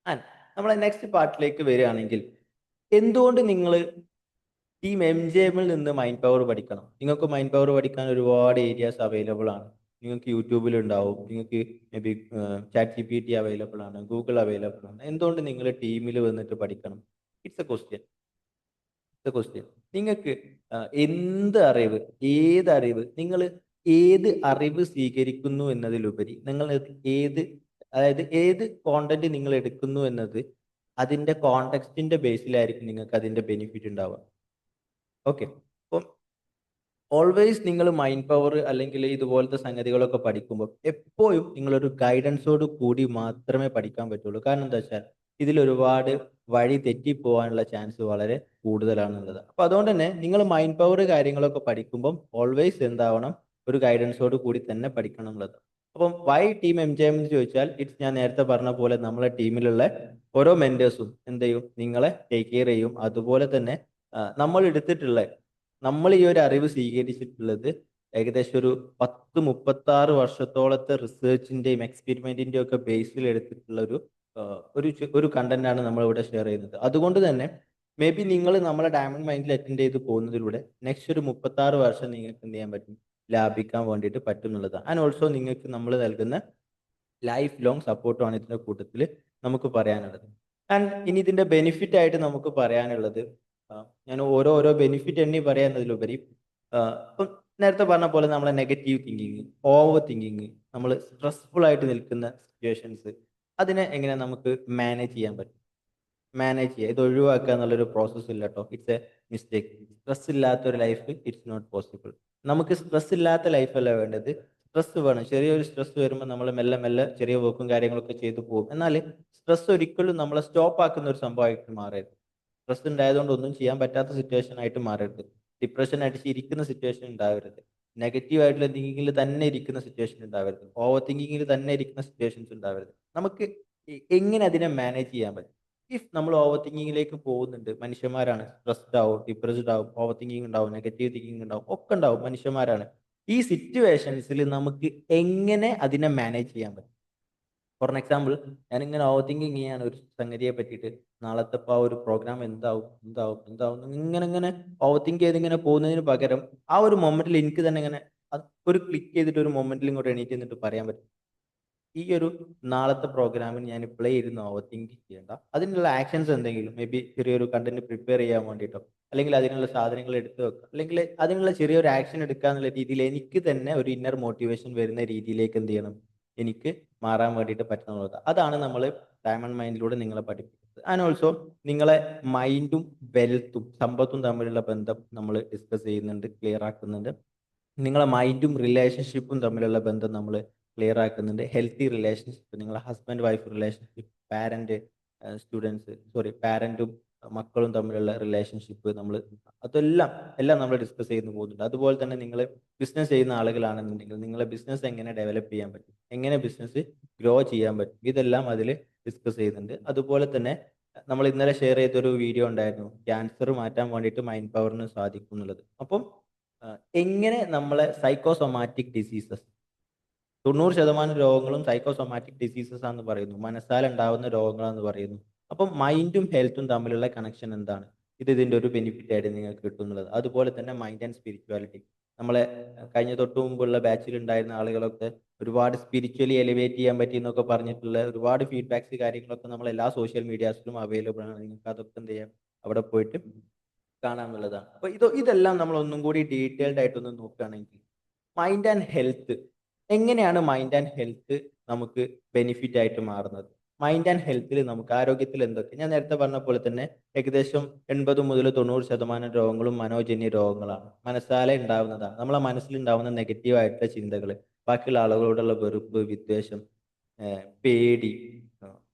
ആൻഡ് നമ്മളെ നെക്സ്റ്റ് പാർട്ടിലേക്ക് വരികയാണെങ്കിൽ, എന്തുകൊണ്ട് നിങ്ങൾ ടീം എം ജെ എമ്മിൽ നിന്ന് മൈൻഡ് പവർ പഠിക്കണം? നിങ്ങൾക്ക് മൈൻഡ് പവർ പഠിക്കാൻ ഒരുപാട് ഏരിയാസ് അവൈലബിൾ ആണ്. നിങ്ങൾക്ക് യൂട്യൂബിൽ ഉണ്ടാവും, നിങ്ങൾക്ക് may be chat G P T available ആണ്, ഗൂഗിൾ അവൈലബിൾ ആണ്. എന്തുകൊണ്ട് നിങ്ങൾ ടീമിൽ വന്നിട്ട് പഠിക്കണം? It's A question. ക്വസ്റ്റ്യൻ, നിങ്ങൾക്ക് എന്ത് അറിവ്, നിങ്ങൾ ഏത് അറിവ് സ്വീകരിക്കുന്നു എന്നതിലുപരി നിങ്ങൾ ഏത്, അതായത് ഏത് കോണ്ടന്റ് നിങ്ങൾ എടുക്കുന്നു എന്നത് അതിന്റെ കോണ്ടെക്സ്റ്റിന്റെ ബേസിലായിരിക്കും നിങ്ങൾക്ക് അതിന്റെ ബെനിഫിറ്റ് ഉണ്ടാവുക. ഓക്കെ, അപ്പം ഓൾവേസ് നിങ്ങൾ മൈൻഡ് പവർ അല്ലെങ്കിൽ ഇതുപോലത്തെ സംഗതികളൊക്കെ പഠിക്കുമ്പോൾ എപ്പോഴും നിങ്ങളൊരു ഗൈഡൻസോട് കൂടി മാത്രമേ പഠിക്കാൻ പറ്റുള്ളൂ. കാരണം എന്താ വെച്ചാൽ ഇതിൽ ഒരുപാട് വഴി തെറ്റിപ്പോവാനുള്ള ചാൻസ് വളരെ കൂടുതലാണുള്ളത്. അപ്പൊ അതുകൊണ്ട് തന്നെ നിങ്ങൾ മൈൻഡ് പവർ കാര്യങ്ങളൊക്കെ പഠിക്കുമ്പോൾ ഓൾവേസ് എന്താവണം, ഒരു ഗൈഡൻസോട് കൂടി തന്നെ പഠിക്കണം എന്നുള്ളത്. അപ്പം why team M J M എന്ന് ചോദിച്ചാൽ, ഇറ്റ്സ് ഞാൻ നേരത്തെ പറഞ്ഞ പോലെ നമ്മളെ ടീമിലുള്ള ഓരോ മെന്റേഴ്സും എന്ത് ചെയ്യും, നിങ്ങളെ ടേക്ക് കെയർ ചെയ്യും. അതുപോലെ തന്നെ നമ്മൾ എടുത്തിട്ടുള്ള, നമ്മൾ ഈ ഒരു അറിവ് സ്വീകരിച്ചിട്ടുള്ളത് ഏകദേശം ഒരു 10-36 വർഷത്തോളത്തെ റിസർച്ചിന്റെയും എക്സ്പെരിമെന്റിന്റെയും ഒക്കെ ബേസിൽ എടുത്തിട്ടുള്ള ഒരു കണ്ടന്റ് ആണ് നമ്മൾ ഇവിടെ ഷെയർ ചെയ്യുന്നത്. അതുകൊണ്ട് തന്നെ മേ ബി നിങ്ങൾ നമ്മളെ ഡയമണ്ട് മൈൻഡിൽ അറ്റൻഡ് ചെയ്ത് പോകുന്നതിലൂടെ നെക്സ്റ്റ് ഒരു 36 വർഷം നിങ്ങൾക്ക് എന്ത് ചെയ്യാൻ പറ്റും, ലാഭിക്കാൻ വേണ്ടിയിട്ട് പറ്റും എന്നുള്ളതാണ്. ആൻഡ് ഓൾസോ നിങ്ങൾക്ക് നമ്മൾ നൽകുന്ന ലൈഫ് ലോങ് സപ്പോർട്ടുമാണ് ഇതിന്റെ കൂട്ടത്തിൽ നമുക്ക് പറയാനുള്ളത്. ആൻഡ് ഇനി ഇതിന്റെ ബെനിഫിറ്റ് ആയിട്ട് നമുക്ക് പറയാനുള്ളത്, ഞാൻ ഓരോ ബെനിഫിറ്റ് എണ്ണി പറയാന്നതിലുപരി ഇപ്പം നേരത്തെ പറഞ്ഞ പോലെ നമ്മളെ നെഗറ്റീവ് തിങ്കിങ്, ഓവർ തിങ്കിങ്, നമ്മൾ സ്ട്രെസ്ഫുൾ ആയിട്ട് നിൽക്കുന്ന സിറ്റുവേഷൻസ്, അതിനെ എങ്ങനെ നമുക്ക് മാനേജ് ചെയ്യാൻ പറ്റും? മാനേജ് ചെയ്യുക. ഇത് ഒഴിവാക്കുക എന്നുള്ളൊരു പ്രോസസ്സ് ഇല്ല കേട്ടോ. It's A mistake. സ്ട്രെസ് ഇല്ലാത്ത ഒരു ലൈഫ് ഇറ്റ്സ് നോട്ട് പോസിബിൾ. നമുക്ക് സ്ട്രെസ് ഇല്ലാത്ത ലൈഫല്ല വേണ്ടത്. സ്ട്രെസ് വേണം. ചെറിയൊരു സ്ട്രെസ് വരുമ്പോൾ നമ്മൾ മെല്ലെ മെല്ലെ ചെറിയ വർക്കും കാര്യങ്ങളൊക്കെ ചെയ്തു പോകും. എന്നാൽ സ്ട്രെസ് ഒരിക്കലും നമ്മളെ സ്റ്റോപ്പ് ആക്കുന്ന ഒരു സംഭവമായിട്ട് മാറരുത്. സ്ട്രെസ് ഉണ്ടായതുകൊണ്ട് ഒന്നും ചെയ്യാൻ പറ്റാത്ത സിറ്റുവേഷൻ ആയിട്ട് മാറരുത്. ഡിപ്രഷൻ അടിച്ച് ഇരിക്കുന്ന സിറ്റുവേഷൻ ഉണ്ടാവരുത്. നെഗറ്റീവ് ആയിട്ടുള്ള തിങ്കിങ്ങിൽ തന്നെ ഇരിക്കുന്ന സിറ്റുവേഷൻ ഉണ്ടാവരുത്. ഓവർ തിങ്കിങ്ങിൽ തന്നെ ഇരിക്കുന്ന സിറ്റുവേഷൻസ് ഉണ്ടാവരുത്. നമുക്ക് എങ്ങനെ അതിനെ മാനേജ് ചെയ്യാൻ പറ്റും? ഇഫ് നമ്മൾ ഓവർ തിങ്കിങ്ങിലേക്ക് പോകുന്നുണ്ട്, മനുഷ്യന്മാരാണ്, സ്ട്രെസ്ഡ് ആവും, ഡിപ്രസ്ഡ് ആവും, ഓവർ തിങ്കിങ് ഉണ്ടാവും, നെഗറ്റീവ് തിങ്കിങ് ഉണ്ടാവും, ഒക്കെ ഉണ്ടാവും, മനുഷ്യന്മാരാണ്. ഈ സിറ്റുവേഷൻസിൽ നമുക്ക് എങ്ങനെ അതിനെ മാനേജ് ചെയ്യാൻ പറ്റും? ഫോർ എക്സാമ്പിൾ, ഞാനിങ്ങനെ ഓവർ തിങ്കിങ് ചെയ്യാണ് ഒരു സംഗതിയെ പറ്റിയിട്ട്. നാളത്തെ ഇപ്പോൾ ആ ഒരു പ്രോഗ്രാം എന്താവും എന്താവും എന്താവും ഇങ്ങനെ ഇങ്ങനെ ഓവർ തിങ്ക് ചെയ്ത് ഇങ്ങനെ പോകുന്നതിന് പകരം ആ ഒരു മൊമെന്റിൽ എനിക്ക് തന്നെ ഇങ്ങനെ ഒരു ക്ലിക്ക് ചെയ്തിട്ട് ഒരു മൊമെന്റിൽ ഇങ്ങോട്ട് എണീറ്റ് നിന്നിട്ട് പറയാൻ പറ്റും, ഈ ഒരു നാളത്തെ പ്രോഗ്രാമിന് ഞാൻ ഇപ്പോഴേ ഇരുന്ന് ഓവർ തിങ്ക് ചെയ്യേണ്ട. അതിനുള്ള ആക്ഷൻസ് എന്തെങ്കിലും മേ ബി ചെറിയൊരു കണ്ടന്റ് പ്രിപ്പയർ ചെയ്യാൻ വേണ്ടിയിട്ടോ, അല്ലെങ്കിൽ അതിനുള്ള സാധനങ്ങൾ എടുത്തു വെക്കുക, അല്ലെങ്കിൽ അതിനുള്ള ചെറിയൊരു ആക്ഷൻ എടുക്കുക എന്നുള്ള രീതിയിൽ എനിക്ക് തന്നെ ഒരു ഇന്നർ മോട്ടിവേഷൻ വരുന്ന രീതിയിലേക്ക് എന്ത് ചെയ്യണം, എനിക്ക് മാറാൻ വേണ്ടിയിട്ട് പറ്റുന്നത്. അതാണ് നമ്മൾ ഡയമണ്ട് മൈൻഡിലൂടെ നിങ്ങളെ പഠിപ്പിക്കുന്നത്. ആൻഡ് ഓൾസോ നിങ്ങളെ മൈൻഡും വെൽത്തും സമ്പത്തും തമ്മിലുള്ള ബന്ധം നമ്മൾ ഡിസ്കസ് ചെയ്യുന്നുണ്ട്, ക്ലിയർ ആക്കുന്നുണ്ട്. നിങ്ങളെ മൈൻഡും റിലേഷൻഷിപ്പും തമ്മിലുള്ള ബന്ധം നമ്മൾ ക്ലിയർ ആക്കുന്നുണ്ട്. ഹെൽത്തി റിലേഷൻഷിപ്പ്, നിങ്ങളെ husband wife relationship, parent students, sorry പാരന്റും മക്കളും തമ്മിലുള്ള റിലേഷൻഷിപ്പ്, നമ്മൾ അതെല്ലാം നമ്മൾ ഡിസ്കസ് ചെയ്യുന്നു പോകുന്നുണ്ട്. അതുപോലെ തന്നെ നിങ്ങൾ ബിസിനസ് ചെയ്യുന്ന ആളുകളാണെന്നുണ്ടെങ്കിൽ നിങ്ങളെ ബിസിനസ് എങ്ങനെ ഡെവലപ്പ് ചെയ്യാൻ പറ്റും, എങ്ങനെ ബിസിനസ് ഗ്രോ ചെയ്യാൻ പറ്റും, ഇതെല്ലാം അതിൽ ഡിസ്കസ് ചെയ്യുന്നുണ്ട്. അതുപോലെ തന്നെ നമ്മൾ ഇന്നലെ ഷെയർ ചെയ്തൊരു വീഡിയോ ഉണ്ടായിരുന്നു, ക്യാൻസർ മാറ്റാൻ വേണ്ടിയിട്ട് മൈൻഡ് പവറിന് സാധിക്കും എന്നുള്ളത്. അപ്പം എങ്ങനെ നമ്മളെ സൈക്കോസൊമാറ്റിക് ഡിസീസസ്, 90% രോഗങ്ങളും സൈക്കോസൊമാറ്റിക് ഡിസീസസ് ആണെന്ന് പറയുന്നു, മനസ്സാൽ ഉണ്ടാവുന്ന രോഗങ്ങളാണെന്ന് പറയുന്നു. അപ്പം മൈൻഡും ഹെൽത്തും തമ്മിലുള്ള കണക്ഷൻ എന്താണ്, ഇതിന്റെ ഒരു ബെനിഫിറ്റ് ആയിട്ട് നിങ്ങൾക്ക് കിട്ടുന്നുള്ളത്. അതുപോലെ തന്നെ മൈൻഡ് ആൻഡ് സ്പിരിച്വാലിറ്റി, നമ്മളെ കഴിഞ്ഞ തൊട്ട് മുമ്പുള്ള ബാച്ചിൽ ഉണ്ടായിരുന്ന ആളുകളൊക്കെ ഒരുപാട് സ്പിരിച്വലി എലിവേറ്റ് ചെയ്യാൻ പറ്റി എന്നൊക്കെ പറഞ്ഞിട്ടുള്ള ഒരുപാട് ഫീഡ്ബാക്സ് കാര്യങ്ങളൊക്കെ നമ്മൾ എല്ലാ സോഷ്യൽ മീഡിയാസിലും അവൈലബിൾ ആണ്. നിങ്ങൾക്ക് അതൊക്കെ എന്ത് ചെയ്യാം, അവിടെ പോയിട്ട് കാണാമെന്നുള്ളതാണ്. അപ്പൊ ഇതെല്ലാം നമ്മൾ ഒന്നും കൂടി ഡീറ്റെയിൽഡ് ആയിട്ടൊന്ന് നോക്കുകയാണെങ്കിൽ, മൈൻഡ് ആൻഡ് ഹെൽത്ത്, എങ്ങനെയാണ് മൈൻഡ് ആൻഡ് ഹെൽത്ത് നമുക്ക് ബെനിഫിറ്റ് ആയിട്ട് മാറുന്നത്? മൈൻഡ് ആൻഡ് ഹെൽത്തിൽ നമുക്ക് ആരോഗ്യത്തിൽ എന്തൊക്കെ, ഞാൻ നേരത്തെ പറഞ്ഞ പോലെ തന്നെ ഏകദേശം 80 മുതൽ 90% രോഗങ്ങളും മനോജന്യ രോഗങ്ങളാണ്, മനസ്സാലെ ഉണ്ടാവുന്നതാണ്. നമ്മളെ മനസ്സിലുണ്ടാവുന്ന നെഗറ്റീവ് ആയിട്ടുള്ള ചിന്തകൾ, ബാക്കിയുള്ള ആളുകളോടുള്ള വെറുപ്പ്, വിദ്വേഷം, പേടി,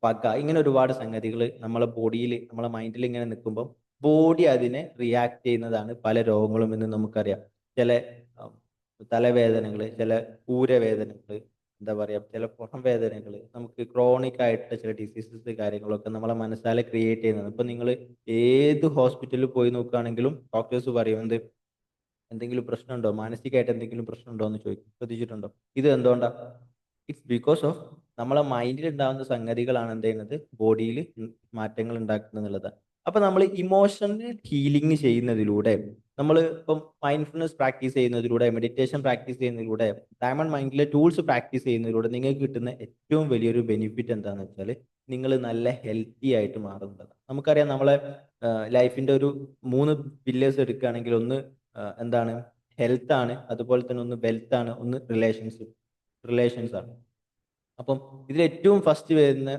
പക, ഇങ്ങനെ ഒരുപാട് സംഗതികൾ നമ്മളെ ബോഡിയിൽ, നമ്മളെ മൈൻഡിൽ ഇങ്ങനെ നിൽക്കുമ്പോൾ ബോഡി അതിനെ റിയാക്ട് ചെയ്യുന്നതാണ് പല രോഗങ്ങളും എന്ന് നമുക്കറിയാം. ചില തലവേദനകൾ, ചില ഊരവേദനകൾ, എന്താ പറയാ, ചില പുറം വേദനകൾ, നമുക്ക് ക്രോണിക് ആയിട്ടുള്ള ചില ഡിസീസസ് കാര്യങ്ങളൊക്കെ നമ്മളെ മനസ്സാലെ ക്രിയേറ്റ് ചെയ്യുന്നത്. ഇപ്പൊ നിങ്ങൾ ഏത് ഹോസ്പിറ്റലിൽ പോയി നോക്കുകയാണെങ്കിലും ഡോക്ടേഴ്സ് പറയും എന്ത്, എന്തെങ്കിലും പ്രശ്നമുണ്ടോ, മാനസികമായിട്ട് എന്തെങ്കിലും പ്രശ്നമുണ്ടോ എന്ന് ചോദിക്കും. ശ്രദ്ധിച്ചിട്ടുണ്ടോ? ഇത് എന്തുകൊണ്ടാ? ഇറ്റ്സ് ബിക്കോസ് ഓഫ് നമ്മളെ മൈൻഡിൽ ഉണ്ടാകുന്ന സംഗതികളാണ് എന്ത് ചെയ്യുന്നത്, ബോഡിയിൽ മാറ്റങ്ങൾ ഉണ്ടാക്കുന്നത് എന്നുള്ളതാണ്. അപ്പൊ നമ്മൾ ഇമോഷണൽ ഹീലിംഗ് ചെയ്യുന്നതിലൂടെ, നമ്മൾ ഇപ്പം മൈൻഡ്ഫുൾനെസ് പ്രാക്ടീസ് ചെയ്യുന്നതിലൂടെ, മെഡിറ്റേഷൻ പ്രാക്ടീസ് ചെയ്യുന്നതിലൂടെ, ഡയമണ്ട് മൈൻഡിലെ ടൂൾസ് പ്രാക്ടീസ് ചെയ്യുന്നതിലൂടെ നിങ്ങൾക്ക് കിട്ടുന്ന ഏറ്റവും വലിയൊരു ബെനിഫിറ്റ് എന്താണെന്ന് വെച്ചാൽ നിങ്ങൾ നല്ല ഹെൽത്തി ആയിട്ട് മാറുന്നതാണ്. നമുക്കറിയാം നമ്മളെ ലൈഫിന്റെ ഒരു 3 പില്ലേഴ്സ് എടുക്കുകയാണെങ്കിൽ ഒന്ന് എന്താണ്, ഹെൽത്ത് ആണ്, അതുപോലെ തന്നെ ഒന്ന് വെൽത്ത് ആണ്, ഒന്ന് റിലേഷൻസ് ആണ്. അപ്പം ഇതിൽ ഏറ്റവും ഫസ്റ്റ് വരുന്ന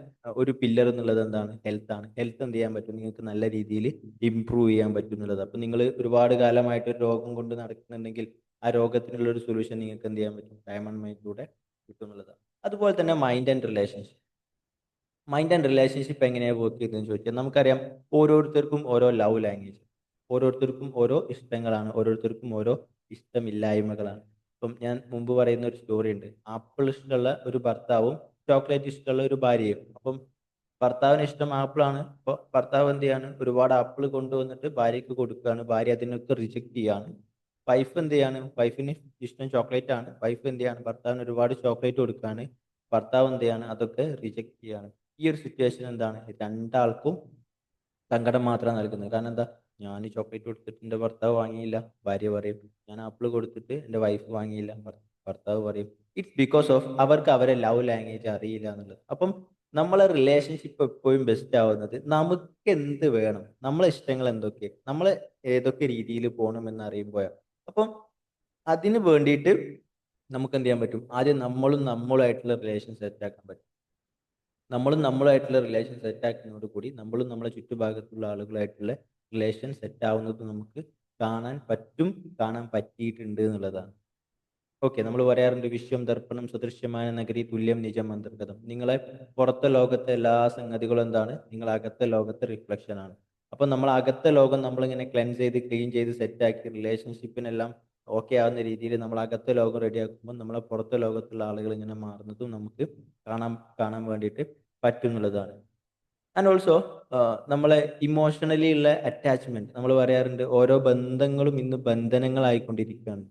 ഒരു പില്ലർ എന്നുള്ളത് എന്താണ്, ഹെൽത്ത് ആണ്. ഹെൽത്ത് എന്ത് ചെയ്യാൻ പറ്റും, നിങ്ങൾക്ക് നല്ല രീതിയിൽ ഇമ്പ്രൂവ് ചെയ്യാൻ പറ്റും എന്നുള്ളത്. അപ്പം നിങ്ങൾ ഒരുപാട് കാലമായിട്ട് ഒരു രോഗം കൊണ്ട് നടക്കുന്നുണ്ടെങ്കിൽ ആ രോഗത്തിനുള്ള ഒരു സൊല്യൂഷൻ നിങ്ങൾക്ക് എന്ത് ചെയ്യാൻ പറ്റും, ഡയമണ്ട് മൈൻഡിലൂടെ കിട്ടും എന്നുള്ളതാണ്. അതുപോലെ തന്നെ മൈൻഡ് ആൻഡ് റിലേഷൻഷിപ്പ് എങ്ങനെയാണ് വർക്ക് ചെയ്തതെന്ന് ചോദിച്ചാൽ നമുക്കറിയാം, ഓരോരുത്തർക്കും ഓരോ ലവ് ലാംഗ്വേജ്, ഓരോരുത്തർക്കും ഓരോ ഇഷ്ടങ്ങളാണ്, ഓരോരുത്തർക്കും ഓരോ ഇഷ്ടമില്ലായ്മകളാണ്. ഇപ്പം ഞാൻ മുമ്പ് പറയുന്ന ഒരു സ്റ്റോറി ഉണ്ട്, ആപ്പിൾ ഇഷ്ടമുള്ള ഒരു ഭർത്താവും ചോക്ലേറ്റ് ഇഷ്ടമുള്ള ഒരു ഭാര്യയും. അപ്പം ഭർത്താവിന് ഇഷ്ടം ആപ്പിളാണ്. അപ്പോൾ ഭർത്താവ് എന്ത് ചെയ്യാണ്, ഒരുപാട് ആപ്പിൾ കൊണ്ടുവന്നിട്ട് ഭാര്യയ്ക്ക് കൊടുക്കുകയാണ്. ഭാര്യ അതിനൊക്കെ റിജക്ട് ചെയ്യാണ്. വൈഫ് എന്ത് ചെയ്യാണ്, വൈഫിന് ഇഷ്ടം ചോക്ലേറ്റ് ആണ്. വൈഫ് എന്ത് ചെയ്യാണ്, ഭർത്താവിന് ഒരുപാട് ചോക്ലേറ്റ് കൊടുക്കുകയാണ്. ഭർത്താവ് എന്ത് ചെയ്യാണ്, അതൊക്കെ റിജക്ട് ചെയ്യാണ്. ഈ ഒരു സിറ്റുവേഷൻ എന്താണ്, രണ്ടാൾക്കും സങ്കടം മാത്രമാണ് നൽകുന്നത്. കാരണം എന്താ, ഞാൻ ചോക്ലേറ്റ് കൊടുത്തിട്ട് എൻ്റെ ഭർത്താവ് വാങ്ങിയില്ല, ഭാര്യ പറയും. ഞാൻ ആപ്പിൾ കൊടുത്തിട്ട് എൻ്റെ വൈഫ് വാങ്ങിയില്ല, ഭർത്താവ് പറയും. ഇറ്റ്സ് ബിക്കോസ് ഓഫ് അവർക്ക് അവരെ ലവ് ലാംഗ്വേജ് അറിയില്ല എന്നുള്ളത്. അപ്പം നമ്മളെ റിലേഷൻഷിപ്പ് എപ്പോഴും ബെസ്റ്റ് ആവുന്നത് നമുക്ക് എന്ത് വേണം, നമ്മളെ ഇഷ്ടങ്ങൾ എന്തൊക്കെ, നമ്മൾ ഏതൊക്കെ രീതിയിൽ പോകണമെന്ന് അറിയുമ്പോഴാണ്. അപ്പം അതിന് വേണ്ടിയിട്ട് നമുക്ക് എന്ത് ചെയ്യാൻ പറ്റും, ആദ്യം നമ്മളുമായിട്ടുള്ള റിലേഷൻ സെറ്റ് ആക്കാൻ പറ്റും. നമ്മളുമായിട്ടുള്ള റിലേഷൻ സെറ്റ് ആക്കുന്നതോട് കൂടി നമ്മളും നമ്മളെ ചുറ്റുഭാഗത്തുള്ള ആളുകളായിട്ടുള്ള റിലേഷൻ സെറ്റ് ആവുന്നത് നമുക്ക് കാണാൻ പറ്റും, കാണാൻ പറ്റിയിട്ടുണ്ട് എന്നുള്ളതാണ്. ഓക്കെ, നമ്മൾ പറയാറുണ്ട് വിശ്വം ദർപ്പണം സദൃശ്യമായ നഗരി തുല്യം നിജം അന്തർഗതം. നിങ്ങളെ പുറത്തെ ലോകത്തെ എല്ലാ സംഗതികളും എന്താണ്, നിങ്ങൾ അകത്തെ ലോകത്തെ റിഫ്ലക്ഷൻ ആണ്. അപ്പൊ നമ്മൾ അകത്തെ ലോകം നമ്മളിങ്ങനെ ക്ലെൻസ് ചെയ്ത് ക്ലീൻ ചെയ്ത് സെറ്റാക്കി റിലേഷൻഷിപ്പിനെല്ലാം ഓക്കെ ആവുന്ന രീതിയിൽ നമ്മൾ അകത്തെ ലോകം റെഡിയാക്കുമ്പോൾ നമ്മളെ പുറത്തെ ലോകത്തുള്ള ആളുകൾ ഇങ്ങനെ മാറുന്നതും നമുക്ക് കാണാൻ കാണാൻ വേണ്ടിയിട്ട് പറ്റുന്നുള്ളതാണ്. ആൻഡ് ഓൾസോ നമ്മളെ ഇമോഷണലി ഉള്ള അറ്റാച്ച്മെന്റ്, നമ്മൾ പറയാറുണ്ട് ഓരോ ബന്ധങ്ങളും ഇന്ന് ബന്ധനങ്ങളായിക്കൊണ്ടിരിക്കുകയാണ്.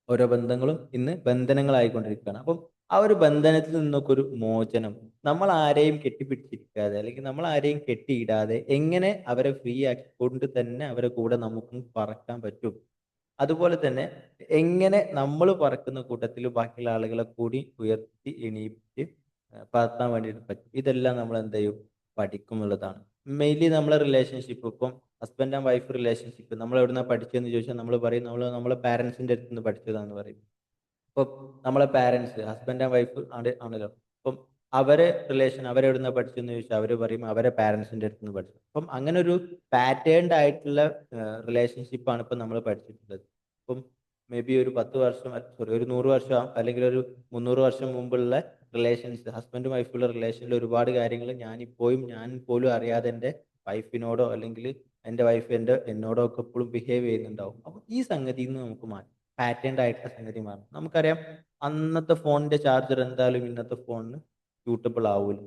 ഓരോ ബന്ധങ്ങളും ഇന്ന് ബന്ധനങ്ങളായിക്കൊണ്ടിരിക്കുകയാണ്. അപ്പം ആ ഒരു ബന്ധനത്തിൽ നിന്നൊക്കെ ഒരു മോചനം, നമ്മൾ ആരെയും കെട്ടിപ്പിടിച്ചിരിക്കാതെ അല്ലെങ്കിൽ നമ്മൾ ആരെയും കെട്ടിയിടാതെ എങ്ങനെ അവരെ ഫ്രീ ആക്കിക്കൊണ്ട് തന്നെ അവരെ കൂടെ നമുക്കും പറക്കാൻ പറ്റും. അതുപോലെ തന്നെ എങ്ങനെ നമ്മൾ പറക്കുന്ന കൂട്ടത്തിൽ ബാക്കിയുള്ള ആളുകളെ കൂടി ഉയർത്തി എണീറ്റ് പറത്താൻ വേണ്ടിയിട്ട് പറ്റും. ഇതെല്ലാം നമ്മൾ എന്ത് ചെയ്യും, പഠിക്കും എന്നുള്ളതാണ്. മെയിൻലി നമ്മളെ റിലേഷൻഷിപ്പ് ഇപ്പം ഹസ്ബൻഡ് ആൻഡ് വൈഫ് റിലേഷൻഷിപ്പ് നമ്മൾ എവിടുന്നാ പഠിച്ചതെന്ന് ചോദിച്ചാൽ നമ്മൾ പറയും നമ്മൾ നമ്മളെ പാരൻസിന്റെ അടുത്ത് നിന്ന് പഠിച്ചതാണെന്ന് പറയും. ഇപ്പം നമ്മളെ പാരൻസ് ഹസ്ബൻഡ് ആൻഡ് വൈഫ് ആണല്ലോ. അപ്പം അവരെ റിലേഷൻ അവരെവിടുന്ന പഠിച്ചെന്ന് ചോദിച്ചാൽ അവർ പറയും അവരെ പാരൻസിന്റെ അടുത്ത് നിന്ന് പഠിച്ചു. അപ്പം അങ്ങനെ ഒരു പാറ്റേൺഡ് ആയിട്ടുള്ള റിലേഷൻഷിപ്പാണ് ഇപ്പം നമ്മൾ പഠിച്ചിട്ടുള്ളത്. ഇപ്പം മേ ബി ഒരു 10 വർഷം, സോറി, ഒരു 100 വർഷം അല്ലെങ്കിൽ ഒരു 300 വർഷം മുമ്പുള്ള റിലേഷൻസ്, ഹസ്ബൻഡും വൈഫുള്ള റിലേഷനിൽ ഒരുപാട് കാര്യങ്ങൾ ഞാൻ പോലും അറിയാതെ എൻ്റെ വൈഫിനോടോ അല്ലെങ്കിൽ എൻ്റെ വൈഫ് എന്നോടോ ഒക്കെ എപ്പോഴും ബിഹേവ് ചെയ്യുന്നുണ്ടാവും. അപ്പം ഈ സംഗതിയിൽ നിന്ന് നമുക്ക് മാറ്റാം, പാറ്റേൺഡ് ആയിട്ടുള്ള സംഗതി മാറും. നമുക്കറിയാം അന്നത്തെ ഫോണിന്റെ ചാർജർ എന്തായാലും ഇന്നത്തെ ഫോണിന് സ്യൂട്ടബിൾ ആവൂല.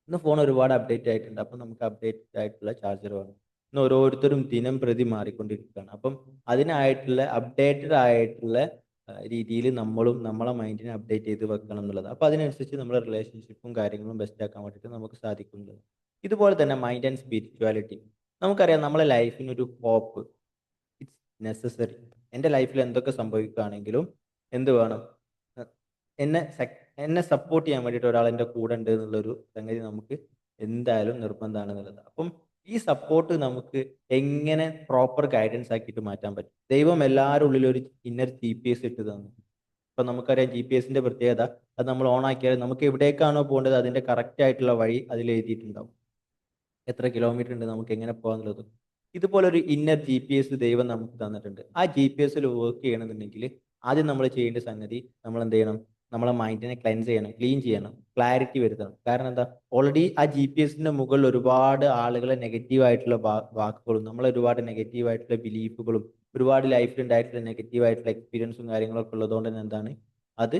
ഇന്ന് ഫോൺ ഒരുപാട് അപ്ഡേറ്റ് ആയിട്ടുണ്ട്. അപ്പം നമുക്ക് അപ്ഡേറ്റ് ആയിട്ടുള്ള ചാർജർ വേണം. ഇന്ന് ഓരോരുത്തരും ദിനം പ്രതി മാറിക്കൊണ്ടിരിക്കുകയാണ്. അപ്പം അതിനായിട്ടുള്ള അപ്ഡേറ്റഡ് ആയിട്ടുള്ള രീതിയിൽ നമ്മളും നമ്മളെ മൈൻഡിനെ അപ്ഡേറ്റ് ചെയ്ത് വെക്കണം എന്നുള്ളത്. അപ്പം അതിനനുസരിച്ച് നമ്മുടെ റിലേഷൻഷിപ്പും കാര്യങ്ങളും ബെസ്റ്റ് ആക്കാൻ വേണ്ടിയിട്ട് നമുക്ക് സാധിക്കുന്നത്. ഇതുപോലെ തന്നെ മൈൻഡ് ആൻഡ് സ്പിരിച്വാലിറ്റി. നമുക്കറിയാം നമ്മളെ ലൈഫിനൊരു ഹോപ്പ് ഇറ്റ്സ് നെസസറി. എൻ്റെ ലൈഫിൽ എന്തൊക്കെ സംഭവിക്കുകയാണെങ്കിലും എന്ത് വേണം, എ- എന്നെ സപ്പോർട്ട് ചെയ്യാൻ വേണ്ടിയിട്ട് ഒരാൾ എൻ്റെ കൂടെ ഉണ്ട് എന്നുള്ളൊരു സംഗതി നമുക്ക് എന്തായാലും നിർബന്ധമാണ് എന്നുള്ളത്. അപ്പം ഈ സപ്പോർട്ട് നമുക്ക് എങ്ങനെ പ്രോപ്പർ ഗൈഡൻസ് ആക്കിയിട്ട് മാറ്റാൻ പറ്റും. ദൈവം എല്ലാവരുടെ ഉള്ളിൽ ഒരു ഇന്നർ GPS ഇട്ട് തന്നു. ഇപ്പൊ നമുക്കറിയാം GPS-ന്റെ പ്രത്യേകത, അത് നമ്മൾ ഓൺ ആക്കിയാൽ നമുക്ക് എവിടേക്കാണോ പോകേണ്ടത് അതിന്റെ കറക്റ്റ് ആയിട്ടുള്ള വഴി അതിൽ എഴുതിയിട്ടുണ്ടാവും. എത്ര കിലോമീറ്റർ ഉണ്ട്, നമുക്ക് എങ്ങനെ പോകാന്നുള്ളത്. ഇതുപോലെ ഒരു ഇന്നർ GPS ദൈവം നമുക്ക് തന്നിട്ടുണ്ട്. ആ GPS വർക്ക് ചെയ്യണമെന്നുണ്ടെങ്കിൽ ആദ്യം നമ്മൾ ചെയ്യേണ്ട സംഗതി, നമ്മൾ എന്ത് ചെയ്യണം, നമ്മളെ മൈൻഡിനെ ക്ലെൻസ് ചെയ്യണം, ക്ലീൻ ചെയ്യണം, ക്ലാരിറ്റി വരുത്തണം. കാരണം എന്താ, ഓൾറെഡി ആ GPS-ന്റെ മുകളിൽ ഒരുപാട് ആളുകളെ നെഗറ്റീവ് ആയിട്ടുള്ള വാക്കുകളും നമ്മളെ ഒരുപാട് നെഗറ്റീവ് ആയിട്ടുള്ള ബിലീഫുകളും ഒരുപാട് ലൈഫിൽ ഉണ്ടായിട്ടുള്ള നെഗറ്റീവ് ആയിട്ടുള്ള എക്സ്പീരിയൻസും കാര്യങ്ങളൊക്കെ ഉള്ളതുകൊണ്ട് തന്നെ എന്താണ്, അത്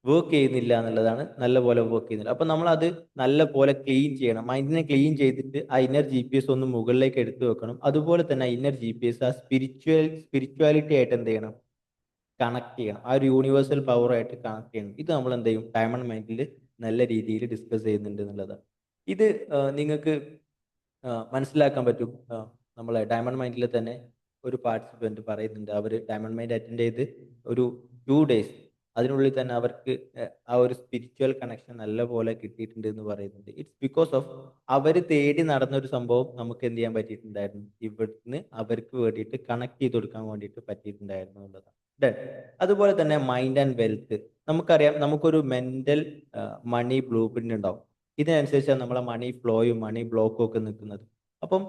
വർക്ക് ചെയ്യുന്നില്ല എന്നുള്ളതാണ്, നല്ല പോലെ വർക്ക് ചെയ്യുന്നില്ല. അപ്പൊ നമ്മൾ അത് നല്ല പോലെ ക്ലീൻ ചെയ്യണം, മൈൻഡിനെ ക്ലീൻ ചെയ്തിട്ട് ആ ഇന്നർ GPS ഒന്ന് മുകളിലേക്ക് എടുത്തു വെക്കണം. അതുപോലെ തന്നെ ആ ഇന്നർ GPS ആ സ്പിരിച്വാലിറ്റി ആയിട്ട് എന്ത് ചെയ്യണം, കണക്ട് ചെയ്യണം. ആ ഒരു യൂണിവേഴ്സൽ പവർ ആയിട്ട് കണക്ട് ചെയ്യണം. ഇത് നമ്മൾ എന്ത് ചെയ്യും, ഡയമണ്ട് മൈൻഡിൽ നല്ല രീതിയിൽ ഡിസ്കസ് ചെയ്യുന്നുണ്ട് എന്നുള്ളതാണ്. ഇത് നിങ്ങൾക്ക് മനസ്സിലാക്കാൻ പറ്റും. നമ്മളെ ഡയമണ്ട് മൈൻഡിൽ തന്നെ ഒരു പാർട്ടിസിപ്പന്റ് പറയുന്നുണ്ട്, അവർ ഡയമണ്ട് മൈൻഡ് അറ്റൻഡ് ചെയ്ത് ഒരു 2 ഡേയ്സ് അതിനുള്ളിൽ തന്നെ അവർക്ക് ആ ഒരു സ്പിരിച്വൽ കണക്ഷൻ നല്ല പോലെ കിട്ടിയിട്ടുണ്ട് എന്ന് പറയുന്നുണ്ട്. ഇറ്റ്സ് ബിക്കോസ് ഓഫ് അവർ തേടി നടന്ന ഒരു സംഭവം നമുക്ക് എന്ത് ചെയ്യാൻ പറ്റിയിട്ടുണ്ടായിരുന്നു, ഇവിടുന്ന് അവർക്ക് വേണ്ടിയിട്ട് കണക്ട് ചെയ്ത് കൊടുക്കാൻ വേണ്ടിയിട്ട് പറ്റിയിട്ടുണ്ടായിരുന്നു എന്നുള്ളതാണ്. Done. അതുപോലെ തന്നെ മൈൻഡ് ആൻഡ് വെൽത്ത്. നമുക്കറിയാം നമുക്കൊരു മെന്റൽ മണി ബ്ലൂ പ്രിന്റ് ഉണ്ടാവും. ഇതിനനുസരിച്ചാണ് നമ്മളെ മണി ഫ്ലോയും മണി ബ്ലോക്കും ഒക്കെ നിൽക്കുന്നത്. അപ്പം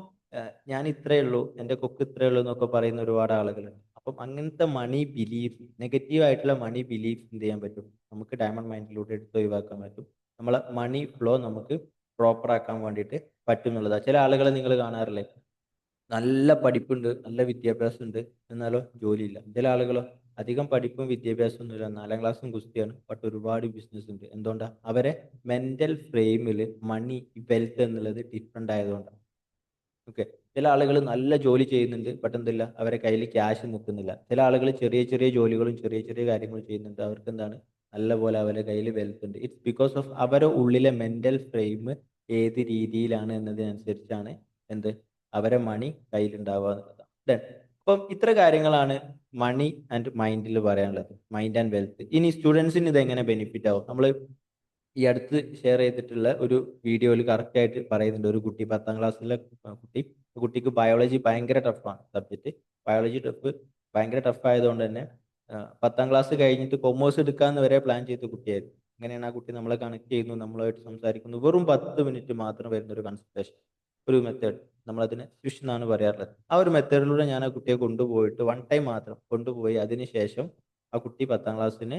ഞാൻ ഇത്രയേ ഉള്ളൂ, എൻ്റെ കൊക്ക് ഇത്രയേ ഉള്ളൂ എന്നൊക്കെ പറയുന്ന ഒരുപാട് ആളുകളുണ്ട്. അപ്പം അങ്ങനത്തെ മണി ബിലീഫ്, നെഗറ്റീവ് ആയിട്ടുള്ള മണി ബിലീഫ് എന്ത് ചെയ്യാൻ പറ്റും, നമുക്ക് ഡയമണ്ട് മൈൻഡിലൂടെ എടുത്ത് ഒഴിവാക്കാൻ പറ്റും. നമ്മളെ മണി ഫ്ലോ നമുക്ക് പ്രോപ്പർ ആക്കാൻ വേണ്ടിയിട്ട് പറ്റും എന്നുള്ളതാണ്. ചില ആളുകളെ നിങ്ങൾ കാണാറില്ലേ, നല്ല പഠിപ്പുണ്ട്, നല്ല വിദ്യാഭ്യാസം ഉണ്ട്, എന്നാലോ ജോലിയില്ല. ചില ആളുകളോ അധികം പഠിപ്പും വിദ്യാഭ്യാസവും ഒന്നുമില്ല, 4ാം ക്ലാസ്സും ഗുസ്തിയാണ്, ബട്ട് ഒരുപാട് ബിസിനസ് ഉണ്ട്. എന്തുകൊണ്ടാ, അവരെ മെന്റൽ ഫ്രെയിമിൽ മണി വെൽത്ത് എന്നുള്ളത് ഡിഫറെന്റ് ആയതുകൊണ്ടാണ്. ഓക്കെ, ചില ആളുകൾ നല്ല ജോലി ചെയ്യുന്നുണ്ട്, ബട്ട് എന്തില്ല, അവരെ കയ്യിൽ ക്യാഷ് നിൽക്കുന്നില്ല. ചില ആളുകൾ ചെറിയ ചെറിയ ജോലികളും ചെറിയ ചെറിയ കാര്യങ്ങളും ചെയ്യുന്നുണ്ട്, അവർക്ക് എന്താണ്, നല്ല പോലെ അവരുടെ കയ്യിൽ വെൽത്ത് ഉണ്ട്. ഇറ്റ്സ് ബിക്കോസ് ഓഫ് അവരുടെ ഉള്ളിലെ മെന്റൽ ഫ്രെയിം ഏത് രീതിയിലാണ് എന്നതിനനുസരിച്ചാണ് എന്ത്, അവരെ മണി കയ്യിലുണ്ടാവുക എന്നുള്ളതാണ്. Done. അപ്പം ഇത്ര കാര്യങ്ങളാണ് മണി ആൻഡ് മൈൻഡിൽ പറയാനുള്ളത്, മൈൻഡ് ആൻഡ് വെൽത്ത്. ഇനി സ്റ്റുഡൻസിന് ഇത് എങ്ങനെ ബെനിഫിറ്റ് ആവും, നമ്മൾ ഈ അടുത്ത് ഷെയർ ചെയ്തിട്ടുള്ള ഒരു വീഡിയോയിൽ കറക്റ്റ് ആയിട്ട് പറയുന്നുണ്ട്. ഒരു കുട്ടി 10ാം ക്ലാസ്സിലെ കുട്ടിക്ക് ബയോളജി ഭയങ്കര ടഫാണ് സബ്ജക്റ്റ്. ബയോളജി ഭയങ്കര ടഫ് ആയതുകൊണ്ട് തന്നെ 10ാം ക്ലാസ് കഴിഞ്ഞിട്ട് കൊമേഴ്സ് എടുക്കാന്ന് വരെ പ്ലാൻ ചെയ്ത കുട്ടിയായിരുന്നു. അങ്ങനെയാണ് ആ കുട്ടി നമ്മളെ കണക്ട് ചെയ്യുന്നു, നമ്മളുമായിട്ട് സംസാരിക്കുന്നു. വെറും 10 മിനിറ്റ് മാത്രം വരുന്ന ഒരു കൺസൾട്ടേഷൻ, ഒരു മെത്തേഡ്, നമ്മളതിനെ സ്വിഷ് എന്നാണ് പറയാറുള്ളത്. ആ ഒരു മെത്തേഡിലൂടെ ഞാൻ ആ കുട്ടിയെ കൊണ്ടുപോയിട്ട് വൺ ടൈം മാത്രം കൊണ്ടുപോയി. അതിനുശേഷം ആ കുട്ടി 10ാം ക്ലാസ്സിന്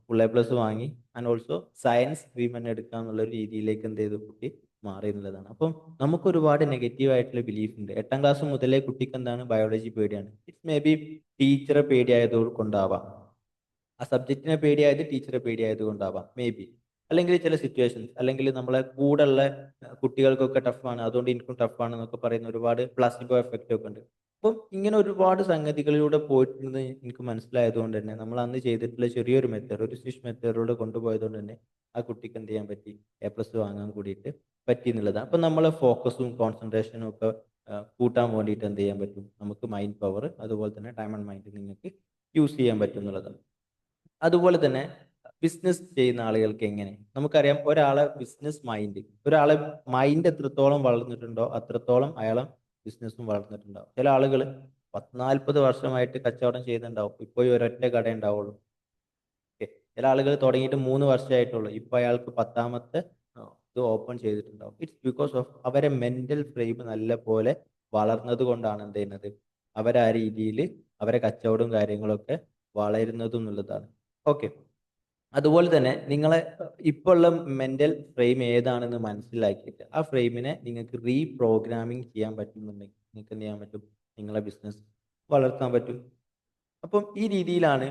ഫുൾ A+ വാങ്ങി. ആൻഡ് ഓൾസോ സയൻസ് സ്ട്രീം തന്നെ എടുക്കുക എന്നുള്ള ഒരു രീതിയിലേക്ക് എന്ത് ചെയ്തു, കുട്ടി മാറി എന്നുള്ളതാണ്. അപ്പം നമുക്ക് ഒരുപാട് നെഗറ്റീവ് ആയിട്ടുള്ള ബിലീഫ് ഉണ്ട്. 8ാം ക്ലാസ് മുതലേ കുട്ടിക്ക് എന്താണ്, ബയോളജി പേടിയാണ്. ഇറ്റ്സ് മേ ബി ടീച്ചറെ പേടിയായത് കൊണ്ടാവാം, ആ സബ്ജക്റ്റിനെ പേടിയായത് ടീച്ചറെ പേടിയായത് കൊണ്ടാവാം, മേ ബി. അല്ലെങ്കിൽ ചില സിറ്റുവേഷൻസ്, അല്ലെങ്കിൽ നമ്മളെ കൂടെയുള്ള കുട്ടികൾക്കൊക്കെ ടഫാണ് അതുകൊണ്ട് എനിക്കും ടഫാണ് എന്നൊക്കെ പറയുന്ന ഒരുപാട് പ്ലാസിബോ എഫക്റ്റ് ഒക്കെ ഉണ്ട്. അപ്പം ഇങ്ങനെ ഒരുപാട് സംഗതികളിലൂടെ പോയിട്ടുണ്ടെന്ന് എനിക്ക് മനസ്സിലായതുകൊണ്ട് തന്നെ നമ്മൾ അന്ന് ചെയ്തിട്ടുള്ള ചെറിയൊരു മെത്തേഡ്, ഒരു സ്വിഷ് മെത്തേഡിലൂടെ കൊണ്ടുപോയതുകൊണ്ട് തന്നെ ആ കുട്ടിക്ക് എന്ത് ചെയ്യാൻ പറ്റി, A+ വാങ്ങാൻ കൂടിയിട്ട് പറ്റി എന്നുള്ളതാണ്. അപ്പം നമ്മളെ ഫോക്കസും കോൺസെൻട്രേഷനും ഒക്കെ കൂട്ടാൻ വേണ്ടിയിട്ട് എന്ത് ചെയ്യാൻ പറ്റും, നമുക്ക് മൈൻഡ് പവർ, അതുപോലെ തന്നെ ടൈം ആൻഡ് മൈൻഡ് നിങ്ങൾക്ക് യൂസ് ചെയ്യാൻ പറ്റും എന്നുള്ളതാണ്. അതുപോലെ തന്നെ ബിസിനസ് ചെയ്യുന്ന ആളുകൾക്ക് എങ്ങനെ, നമുക്കറിയാം ഒരാളെ ബിസിനസ് മൈൻഡ്, ഒരാളെ മൈൻഡ് എത്രത്തോളം വളർന്നിട്ടുണ്ടോ അത്രത്തോളം അയാളെ ബിസിനസ്സും വളർന്നിട്ടുണ്ടാവും. ചില ആളുകൾ 40 വർഷമായിട്ട് കച്ചവടം ചെയ്യുന്നുണ്ടാവും, ഇപ്പോൾ ഈ ഒരൊറ്റ കട ഉണ്ടാവുള്ളൂ. ഓക്കെ, ചില ആളുകൾ തുടങ്ങിയിട്ട് 3 വർഷമായിട്ടുള്ളൂ, ഇപ്പൊ അയാൾക്ക് 10ാമത്തെ ഇത് ഓപ്പൺ ചെയ്തിട്ടുണ്ടാവും. ഇറ്റ്സ് ബിക്കോസ് ഓഫ് അവരെ മെന്റൽ ഫ്രെയിം നല്ല പോലെ വളർന്നത് കൊണ്ടാണ് എന്ത് ചെയ്യുന്നത്, അവരാ രീതിയിൽ അവരെ കച്ചവടവും കാര്യങ്ങളൊക്കെ വളരുന്നതും എന്നുള്ളതാണ്. ഓക്കെ, അതുപോലെ തന്നെ നിങ്ങളെ ഇപ്പോൾ ഉള്ള മെന്റൽ ഫ്രെയിം ഏതാണെന്ന് മനസ്സിലാക്കിയിട്ട് ആ ഫ്രെയിമിനെ നിങ്ങൾക്ക് റീപ്രോഗ്രാമിംഗ് ചെയ്യാൻ പറ്റുന്നുണ്ടെങ്കിൽ നിങ്ങൾക്ക് എന്ത് ചെയ്യാൻ പറ്റും, നിങ്ങളെ ബിസിനസ് വളർത്താൻ പറ്റും. അപ്പം ഈ രീതിയിലാണ്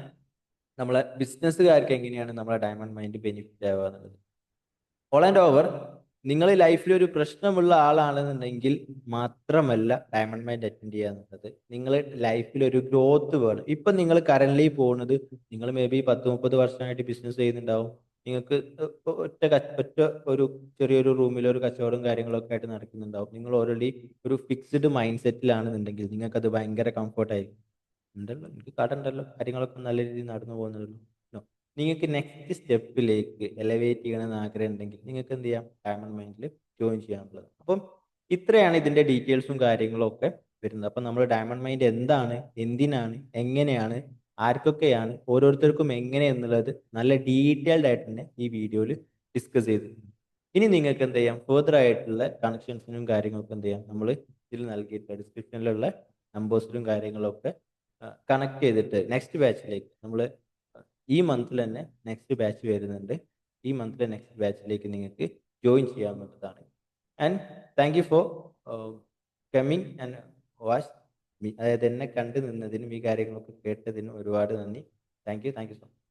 നമ്മളെ ബിസിനസ്സുകാർക്ക് എങ്ങനെയാണ് നമ്മളെ ഡയമണ്ട് മൈൻഡ് ബെനിഫിറ്റ് ആവുക എന്നുള്ളത്. ഓൾ ആൻഡ് ഓവർ, നിങ്ങൾ ലൈഫിൽ ഒരു പ്രശ്നമുള്ള ആളാണെന്നുണ്ടെങ്കിൽ മാത്രമല്ല ഡയമണ്ട് മൈൻഡ് അറ്റൻഡ് ചെയ്യുക എന്നുള്ളത്. നിങ്ങൾ ലൈഫിൽ ഒരു ഗ്രോത്ത് വേണം. ഇപ്പം നിങ്ങൾ കറന്റ് പോകുന്നത്, നിങ്ങൾ മേ ബി 10-30 വർഷമായിട്ട് ബിസിനസ് ചെയ്യുന്നുണ്ടാവും. നിങ്ങൾക്ക് ഒറ്റ ഒരു ചെറിയൊരു റൂമിൽ ഒരു കച്ചവടവും കാര്യങ്ങളൊക്കെ ആയിട്ട് നടക്കുന്നുണ്ടാവും. നിങ്ങൾ ഓൾറെഡി ഒരു ഫിക്സ്ഡ് മൈൻഡ് സെറ്റിലാണെന്നുണ്ടെങ്കിൽ നിങ്ങൾക്ക് അത് ഭയങ്കര കംഫർട്ടായിരിക്കും. ഉണ്ടല്ലോ, എനിക്ക് കട ഉണ്ടല്ലോ, കാര്യങ്ങളൊക്കെ നല്ല രീതിയിൽ നടന്നു പോകുന്നല്ലോ. നിങ്ങൾക്ക് നെക്സ്റ്റ് സ്റ്റെപ്പിലേക്ക് എലവേറ്റ് ചെയ്യണമെന്ന് ആഗ്രഹം ഉണ്ടെങ്കിൽ നിങ്ങൾക്ക് എന്ത് ചെയ്യാം, ഡയമണ്ട് മൈൻഡിൽ ജോയിൻ ചെയ്യാനുള്ളത്. അപ്പം ഇത്രയാണ് ഇതിന്റെ ഡീറ്റെയിൽസും കാര്യങ്ങളും ഒക്കെ വരുന്നത്. അപ്പം നമ്മൾ ഡയമണ്ട് മൈൻഡ് എന്താണ്, എന്തിനാണ്, എങ്ങനെയാണ്, ആർക്കൊക്കെയാണ്, ഓരോരുത്തർക്കും എങ്ങനെ എന്നുള്ളത് നല്ല ഡീറ്റെയിൽഡ് ആയിട്ട് തന്നെ ഈ വീഡിയോയിൽ ഡിസ്കസ് ചെയ്തിട്ടുണ്ട്. ഇനി നിങ്ങൾക്ക് എന്ത് ചെയ്യാം, ഫെർദർ ആയിട്ടുള്ള കണക്ഷൻസിനും കാര്യങ്ങളൊക്കെ എന്ത് ചെയ്യാം, നമ്മൾ ഇതിൽ നൽകിയിട്ടുള്ള ഡിസ്ക്രിപ്ഷനിലുള്ള നമ്പേഴ്സിലും കാര്യങ്ങളൊക്കെ കണക്ട് ചെയ്തിട്ട് നെക്സ്റ്റ് ബാച്ചിലേക്ക് നമ്മൾ ഈ മന്തിൽ തന്നെ നെക്സ്റ്റ് ബാച്ച് വരുന്നുണ്ട്. ഈ മന്തിലെ നെക്സ്റ്റ് ബാച്ചിലേക്ക് നിങ്ങൾക്ക് ജോയിൻ ചെയ്യാവുന്നതാണ്. And thank you for coming and watch me. അതായത് എന്നെ കണ്ടു നിന്നതിനും ഈ കാര്യങ്ങളൊക്കെ കേട്ടതിനും ഒരുപാട് നന്ദി. Thank you so much.